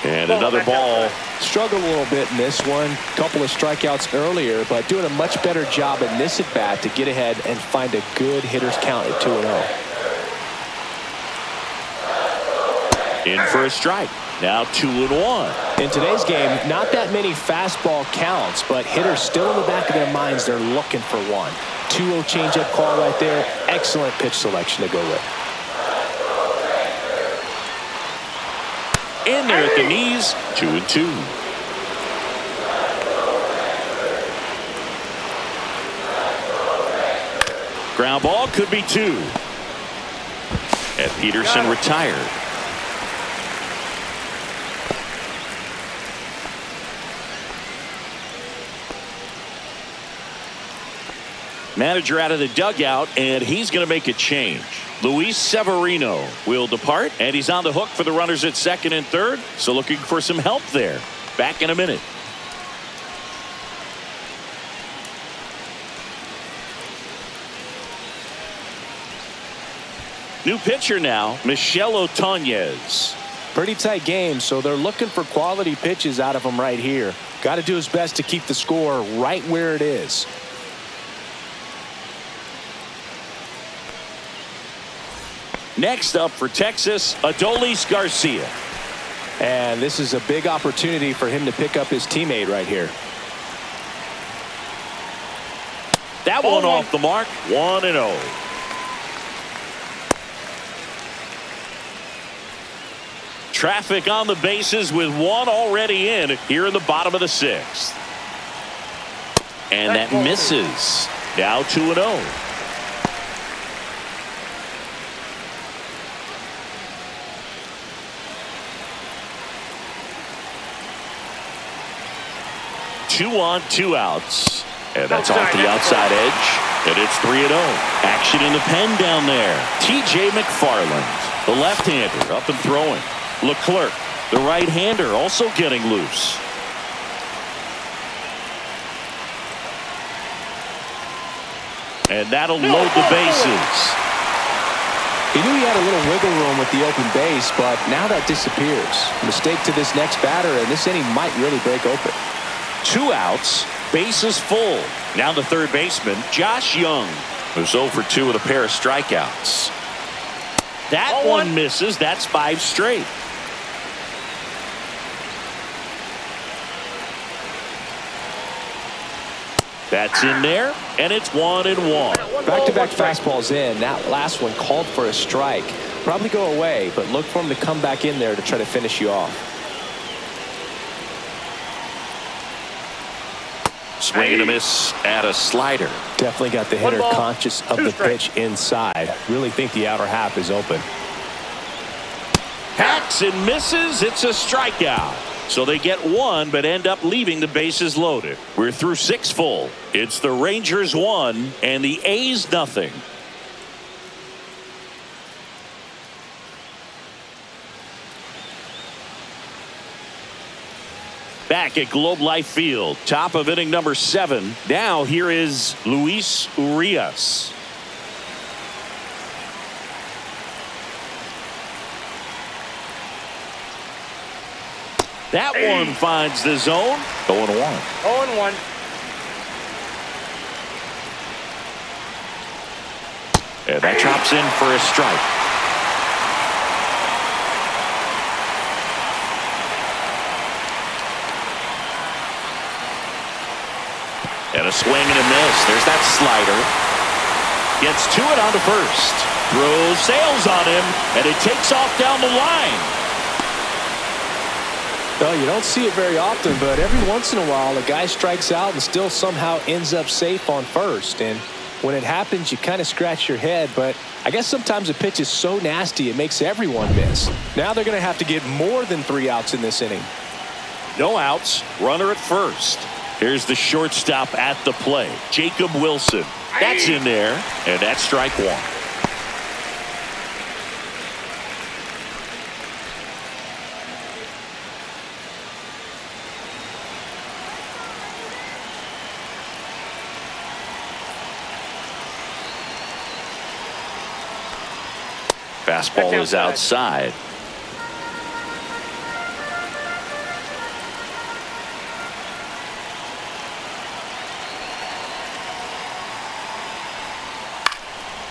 And another ball. Struggled a little bit in this one. Couple of strikeouts earlier, but doing a much better job in this at bat to get ahead and find a good hitter's count at 2-0. In for a strike. Now 2-1. In today's game, not that many fastball counts, but hitters still in the back of their minds, they're looking for one. 2-0 changeup call right there. Excellent pitch selection to go with. In there at the knees, 2-2. Ground ball could be 2. And Peterson retired. Manager out of the dugout, and he's going to make a change. Luis Severino will depart, and he's on the hook for the runners at second and third, so looking for some help there. Back in a minute. New pitcher now, Michel Otañez. Pretty tight game, so they're looking for quality pitches out of him right here. Got to do his best to keep the score right where it is. Next up for Texas, Adolis Garcia. And this is a big opportunity for him to pick up his teammate right here. That one off the mark, 1-0. Traffic on the bases with one already in here in the bottom of the 6th. And that misses. Now 2-0. Two on, 2 outs. And that's off the outside edge. And it's 3-0. Action in the pen down there. T.J. McFarland, the left-hander, up and throwing. Leclerc The right-hander also getting loose. And that'll load the bases. He knew he had a little wiggle room with the open base, but now that disappears. Mistake to this next batter, and this inning might really break open. 2 outs, bases full. Now the third baseman, Josh Young, who's 0 for 2 with a pair of strikeouts. That one misses. That's 5 straight. That's in there, and it's 1-1. Back-to-back fastballs in. That last one called for a strike. Probably go away, but look for him to come back in there to try to finish you off. Swing and a miss at a slider. Definitely got the hitter conscious of the pitch inside. Really think the outer half is open. Hacks and misses. It's a strikeout. So they get 1 but end up leaving the bases loaded. We're through 6 full. It's the Rangers 1 and the A's nothing. Back at Globe Life Field, top of inning number 7. Now here is Luis Urias. That one finds the zone. 0-1. 0-1. And that chops in for a strike. And a swing and a miss. There's that slider. Gets to it onto first. Throws sails on him, and it takes off down the line. Well, you don't see it very often, but every once in a while, a guy strikes out and still somehow ends up safe on first. And when it happens, you kind of scratch your head. But I guess sometimes a pitch is so nasty, it makes everyone miss. Now they're going to have to get more than 3 outs in this inning. No outs. Runner at first. Here's the shortstop at the plate, Jacob Wilson. That's in there, and that's strike 1. Fastball is outside.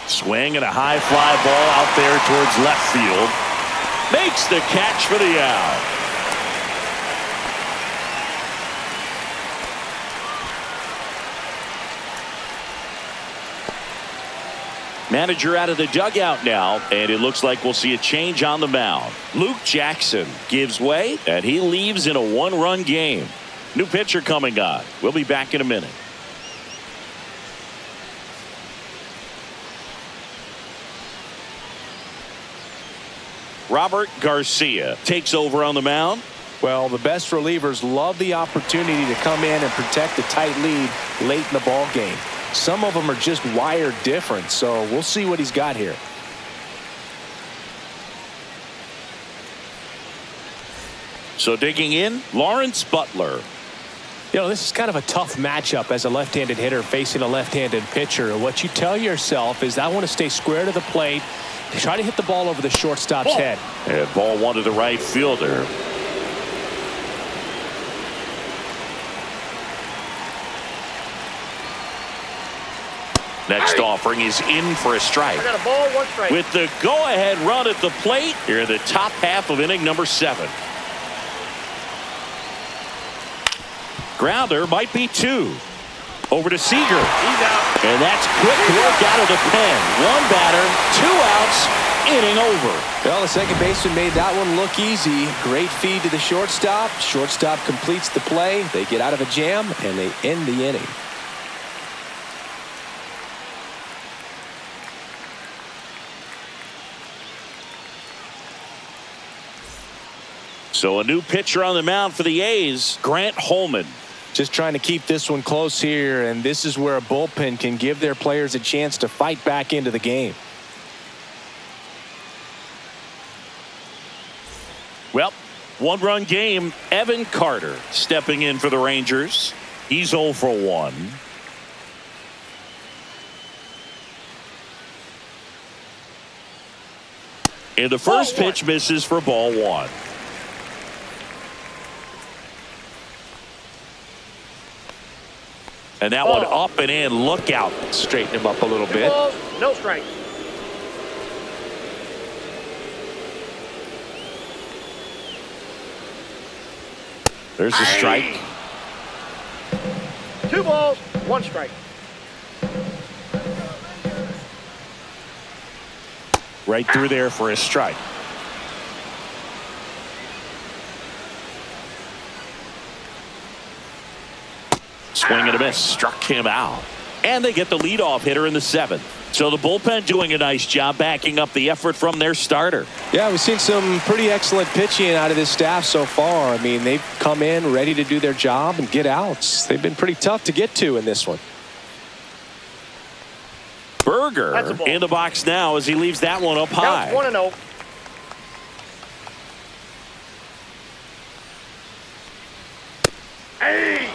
Swing and a high fly ball out there towards left field. Makes the catch for the out. Manager out of the dugout now, and it looks like we'll see a change on the mound. Luke Jackson gives way, and he leaves in a 1-run game. New pitcher coming on. We'll be back in a minute. Robert Garcia takes over on the mound. Well, the best relievers love the opportunity to come in and protect a tight lead late in the ball game. Some of them are just wired different, so we'll see what he's got here. So digging in, Lawrence Butler. You know, this is kind of a tough matchup as a left-handed hitter facing a left-handed pitcher. What you tell yourself is I want to stay square to the plate, try to hit the ball over the shortstop's head. And ball 1 to the right fielder. Next offering is in for a strike. I got a ball, 1 strike. With the go-ahead run at the plate here in the top half of inning number 7. Grounder might be 2. Over to Seager. He's out. And that's quick work out of the pen. 1 batter, 2 outs, inning over. Well, the second baseman made that one look easy. Great feed to the shortstop. Shortstop completes the play. They get out of a jam, and they end the inning. So a new pitcher on the mound for the A's, Grant Holman. Just trying to keep this one close here, and this is where a bullpen can give their players a chance to fight back into the game. Well, One-run game. Evan Carter stepping in for the Rangers. He's 0 for 1. And the first pitch misses for ball 1. And that one up and in. Look out. Straighten him up a little bit. Balls, no strikes. There's a strike. 2 balls, 1 strike. Right through there for a strike. Swing and a miss. Struck him out. And they get the leadoff hitter in the 7th. So the bullpen doing a nice job backing up the effort from their starter. Yeah, we've seen some pretty excellent pitching out of this staff so far. I mean, they've come in ready to do their job and get outs. They've been pretty tough to get to in this one. Berger in the box now as he leaves that one up high. Counts 1-0. Hey!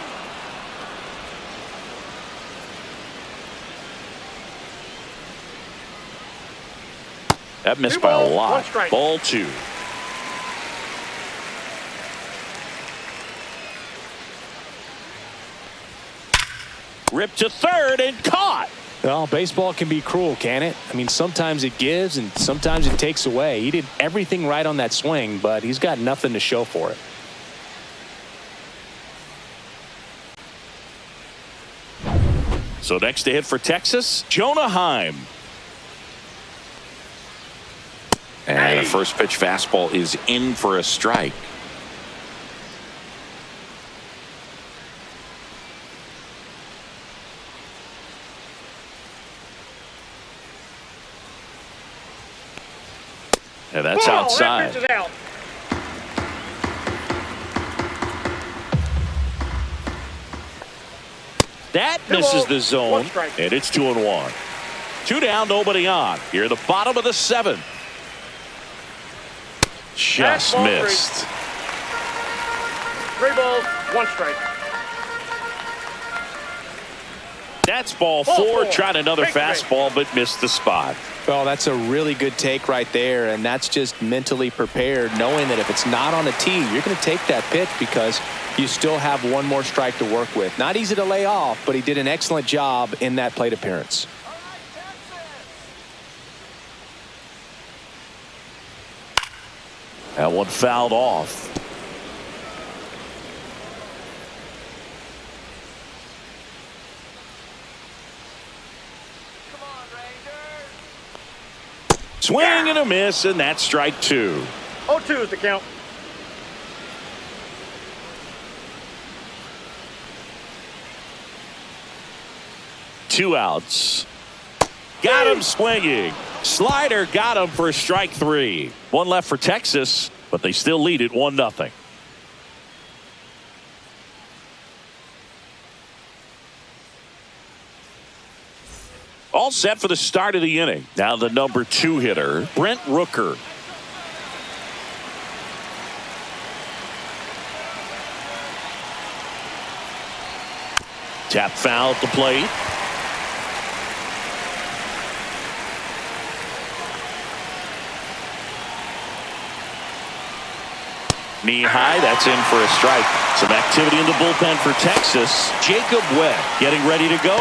That missed by a lot. 1 strike. Ball 2. Ripped to third and caught. Well, baseball can be cruel, can it? I mean, sometimes it gives and sometimes it takes away. He did everything right on that swing, but he's got nothing to show for it. So next to hit for Texas, Jonah Heim. And the first pitch fastball is in for a strike. And that's outside. That pitch is out. That misses the zone, and it's 2-1. 2 down, nobody on. Here at the bottom of the 7th. Just missed. 3 balls, 1 strike. That's ball 4. Tried another fastball, but missed the spot. Well, that's a really good take right there, and that's just mentally prepared, knowing that if it's not on a tee, you're going to take that pitch because you still have one more strike to work with. Not easy to lay off, but he did an excellent job in that plate appearance. That one fouled off. Swing and a miss, and that's strike 2. 0-2 is the count. Two outs. Got him swinging. Slider got him for strike 3. One left for Texas, but they still lead it 1-0. All set for the start of the inning. Now the number 2 hitter, Brent Rooker. Tap foul at the plate. Knee high, that's in for a strike. Some activity in the bullpen for Texas. Jacob Webb getting ready to go.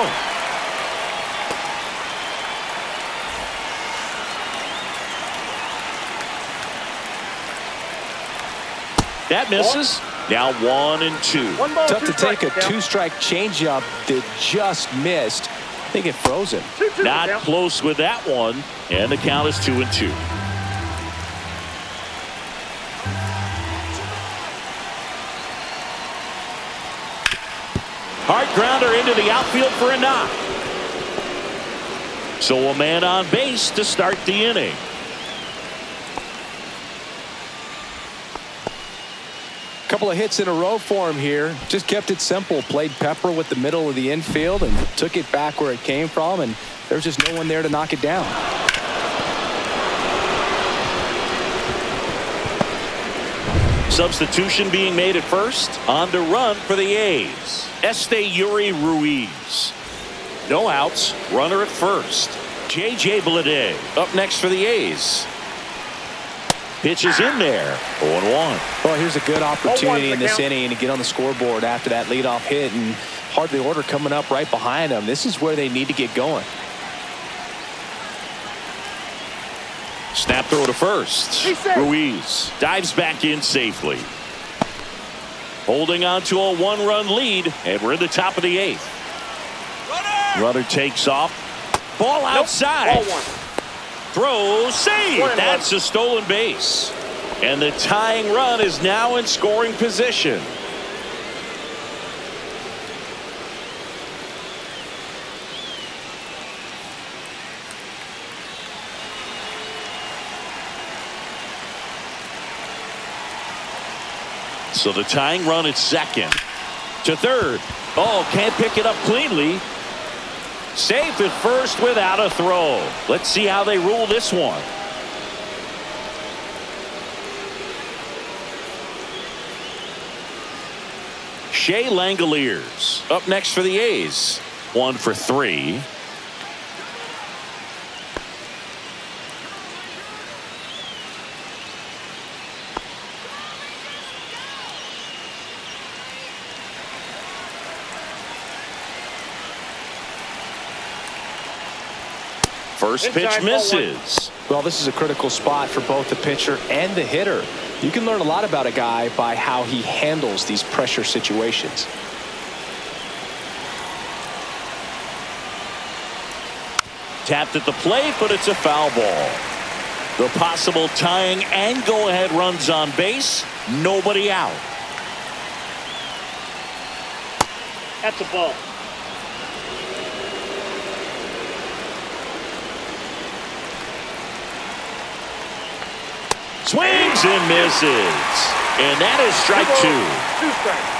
That misses. Now 1-2. Tough to take a 2-strike changeup that just missed. I think it froze him. Not close with that one. And the count is 2-2. Hard grounder into the outfield for a knock. So a man on base to start the inning. Couple of hits in a row for him here. Just kept it simple. Played pepper with the middle of the infield and took it back where it came from, and there's just no one there to knock it down. substitution being made at first. On to run for the A's. Yuri Ruiz. No outs. Runner at first. J.J. Bleday up next for the A's. Pitch is in there. 0-1. Well, here's a good opportunity in this inning to get on the scoreboard after that leadoff hit, and hardly order coming up right behind them. This is where they need to get going. Snap throw to first. Ruiz dives back in safely. Holding on to a one-run lead, and we're in the top of the 8th. Runner takes off. Ball outside. Ball one. Throw, save. That's a stolen base. And the tying run is now in scoring position. So the tying run at second. To third. Oh, can't pick it up cleanly. Safe at first without a throw. Let's see how they rule this one. Shea Langoliers up next for the A's. 1 for 3. First pitch misses. Well, this is a critical spot for both the pitcher and the hitter. You can learn a lot about a guy by how he handles these pressure situations. Tapped at the plate, but it's a foul ball. The possible tying and go-ahead runs on base. Nobody out. That's a ball. Swings and misses. And that is strike 2. 2 strikes.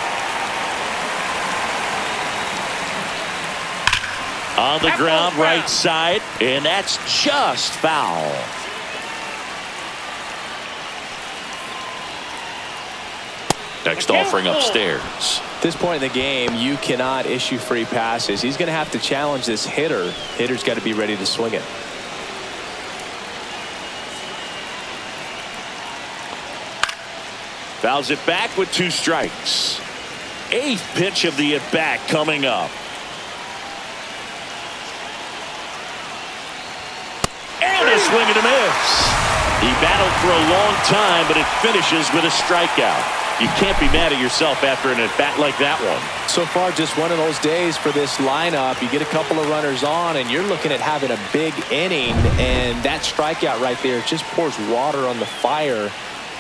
On the ground, right side, and that's just foul. Next offering upstairs. At this point in the game, you cannot issue free passes. He's going to have to challenge this hitter. Hitter's got to be ready to swing it. Fouls it back with 2 strikes. 8th pitch of the at-bat coming up. And a swing and a miss. He battled for a long time, but it finishes with a strikeout. You can't be mad at yourself after an at-bat like that one. So far, just one of those days for this lineup. You get a couple of runners on, and you're looking at having a big inning, and that strikeout right there just pours water on the fire.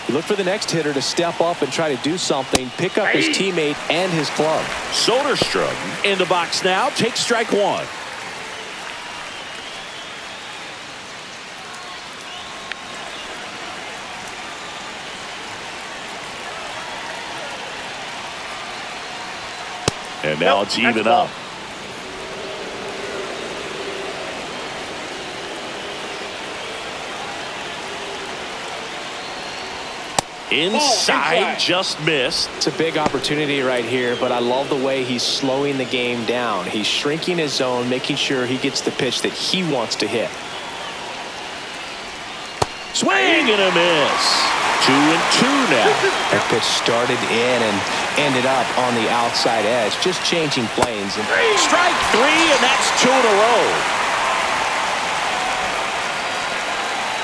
You look for the next hitter to step up and try to do something, pick up his teammate and his club. Soderstrom in the box now. Takes strike 1. And now it's even up. Inside, just missed. It's a big opportunity right here, but I love the way he's slowing the game down. He's shrinking his zone, making sure he gets the pitch that he wants to hit. Swing and a miss. 2-2 now. That pitch started in and ended up on the outside edge, just changing planes. And strike 3, and that's 2 in a row.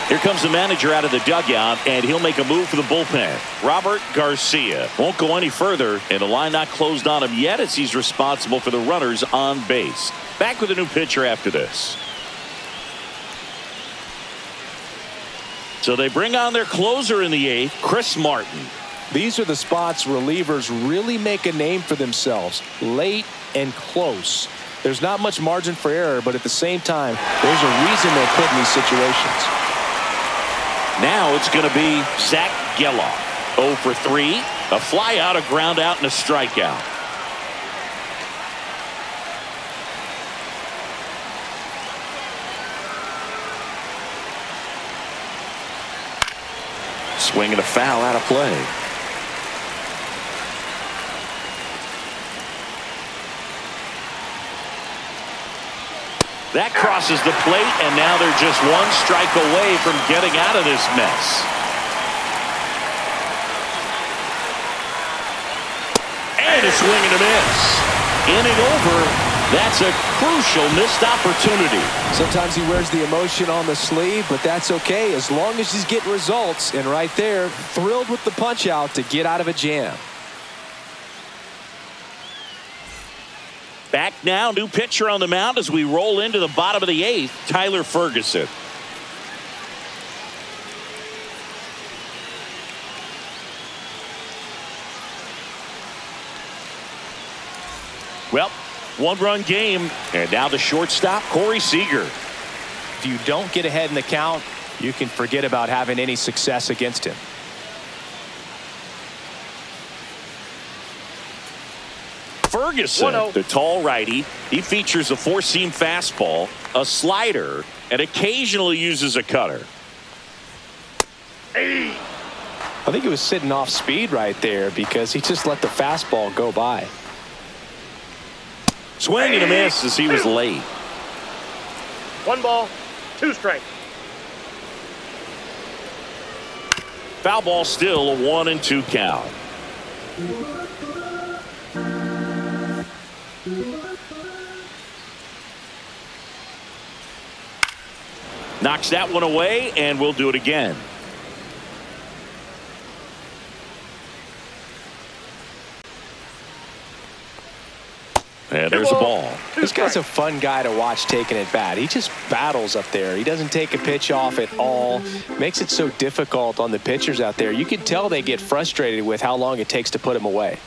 Here comes the manager out of the dugout, and he'll make a move for the bullpen. Robert Garcia won't go any further, and the line not closed on him yet as he's responsible for the runners on base. Back with a new pitcher after this. So they bring on their closer in the 8th, Chris Martin. These are the spots relievers really make a name for themselves, late and close. There's not much margin for error, but at the same time, there's a reason they're put in these situations. Now it's going to be Zach Geloff. 0 for 3, a fly out, a ground out, and a strikeout. Swing and a foul out of play. That crosses the plate, and now they're just one strike away from getting out of this mess. And a swing and a miss. Inning over. That's a crucial missed opportunity. Sometimes he wears the emotion on the sleeve, but that's okay as long as he's getting results. And right there, thrilled with the punch out to get out of a jam. Back now, new pitcher on the mound as we roll into the bottom of the eighth, Tyler Ferguson. Well, one-run game, and now the shortstop, Corey Seager. If you don't get ahead in the count, you can forget about having any success against him. Ferguson, the tall righty, he features a four-seam fastball, a slider, and occasionally uses a cutter. I think he was sitting off speed right there because he just let the fastball go by. Swing and a miss as he was late. 1 ball, 2 strikes. Foul ball still a 1-2 count. Knocks that one away, and we'll do it again. And there's a ball. This guy's a fun guy to watch taking at bat. He just battles up there. He doesn't take a pitch off at all. Makes it so difficult on the pitchers out there. You can tell they get frustrated with how long it takes to put him away.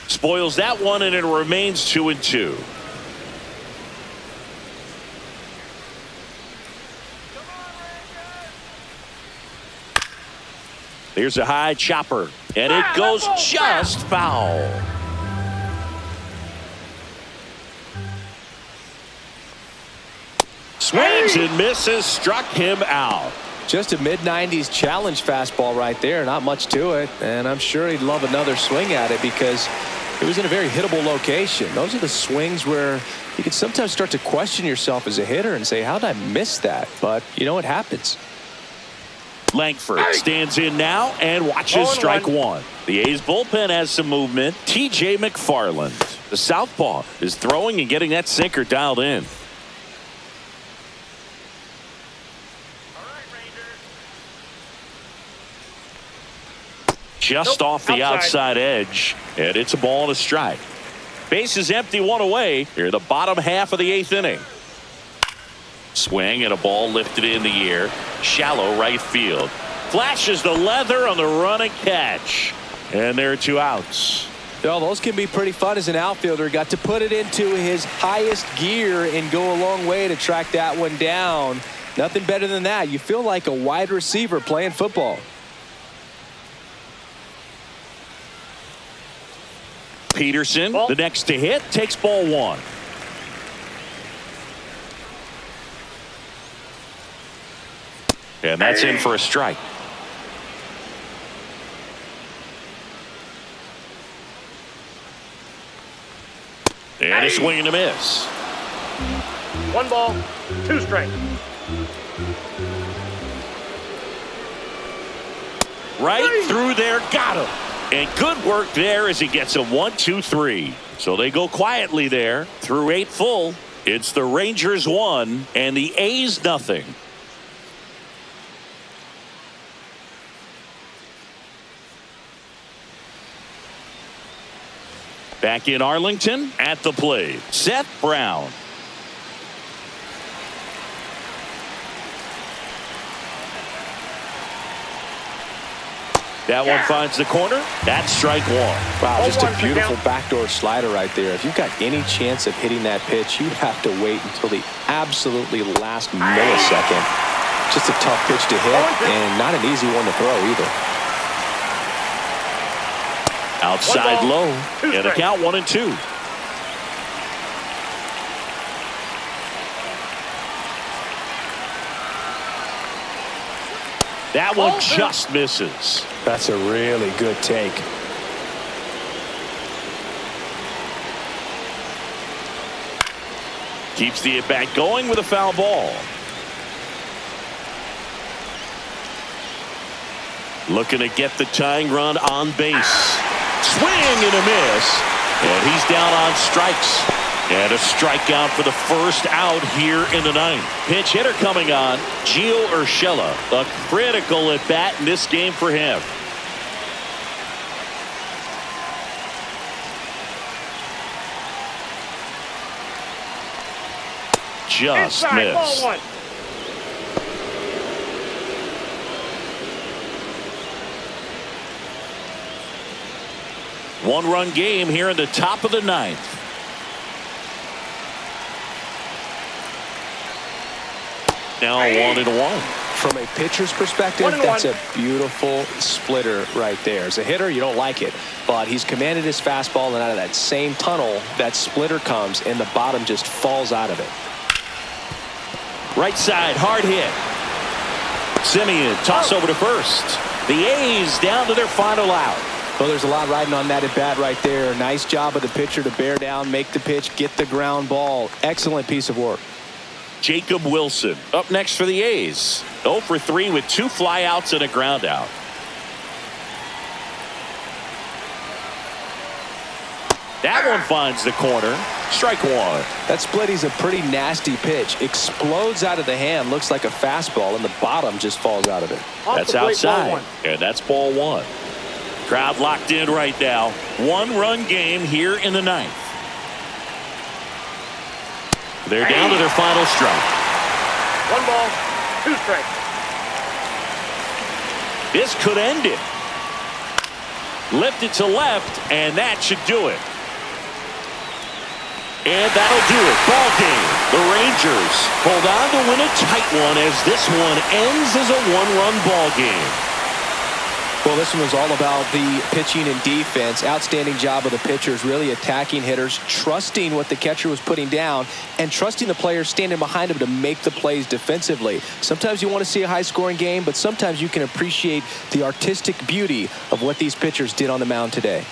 Spoils that one, and it remains 2-2. Here's a high chopper, and it goes just foul. Swings and misses, struck him out. Just a mid-90s challenge fastball right there. Not much to it, and I'm sure he'd love another swing at it because it was in a very hittable location. Those are the swings where you can sometimes start to question yourself as a hitter and say, how did I miss that? But you know what happens. Langford stands in now and watches strike one. The A's bullpen has some movement. TJ McFarland, the southpaw, is throwing and getting that sinker dialed in. Just off the outside edge, and it's a ball and a strike. Base is empty, one away. Here in the bottom half of the eighth inning. Swing and a ball lifted in the air. Shallow right field. Flashes the leather on the run and catch. And there are 2 outs. Well, those can be pretty fun as an outfielder. Got to put it into his highest gear and go a long way to track that one down. Nothing better than that. You feel like a wide receiver playing football. Peterson, the next to hit, takes ball 1. And that's in for a strike. And a swing and a miss. 1 ball, 2 strikes. Right through there, got him. And good work there as he gets a 1-2-3. So they go quietly there through 8 full. It's the Rangers 1 and the A's nothing. Back in Arlington at the plate, Seth Brown. That one finds the corner. That's strike 1. Wow, just a beautiful backdoor slider right there. If you've got any chance of hitting that pitch, you have to wait until the absolutely last millisecond. Just a tough pitch to hit and not an easy one to throw either. Outside low, and a count 1-2. That one just misses. That's a really good take. Keeps the at-bat going with a foul ball. Looking to get the tying run on base. Swing and a miss. And he's down on strikes. And a strikeout for the first out here in the ninth. Pinch hitter coming on, Gio Urshela. A critical at bat in this game for him. Just inside, missed. Ball 1. One-run game here in the top of the ninth. Now 1-1. From a pitcher's perspective, that's a beautiful splitter right there. As a hitter, you don't like it, but he's commanded his fastball, and out of that same tunnel, that splitter comes, and the bottom just falls out of it. Right side, hard hit. Simeon, toss over to first. The A's down to their final out. Well, there's a lot riding on that at bat right there. Nice job of the pitcher to bear down, make the pitch, get the ground ball. Excellent piece of work. Jacob Wilson up next for the A's. 0 for 3 with 2 flyouts and a ground out. That one finds the corner. Strike one. That splitty's a pretty nasty pitch. Explodes out of the hand. Looks like a fastball, and the bottom just falls out of it. That's outside. And that's ball 1. Crowd locked in right now. One-run game here in the ninth. They're down to their final strike. 1 ball, 2 strikes. This could end it. Lifted to left, and that should do it. And that'll do it. Ball game. The Rangers hold on to win a tight one as this one ends as a one-run ball game. Well, this one was all about the pitching and defense. Outstanding job of the pitchers, really attacking hitters, trusting what the catcher was putting down, and trusting the players standing behind him to make the plays defensively. Sometimes you want to see a high-scoring game, but sometimes you can appreciate the artistic beauty of what these pitchers did on the mound today.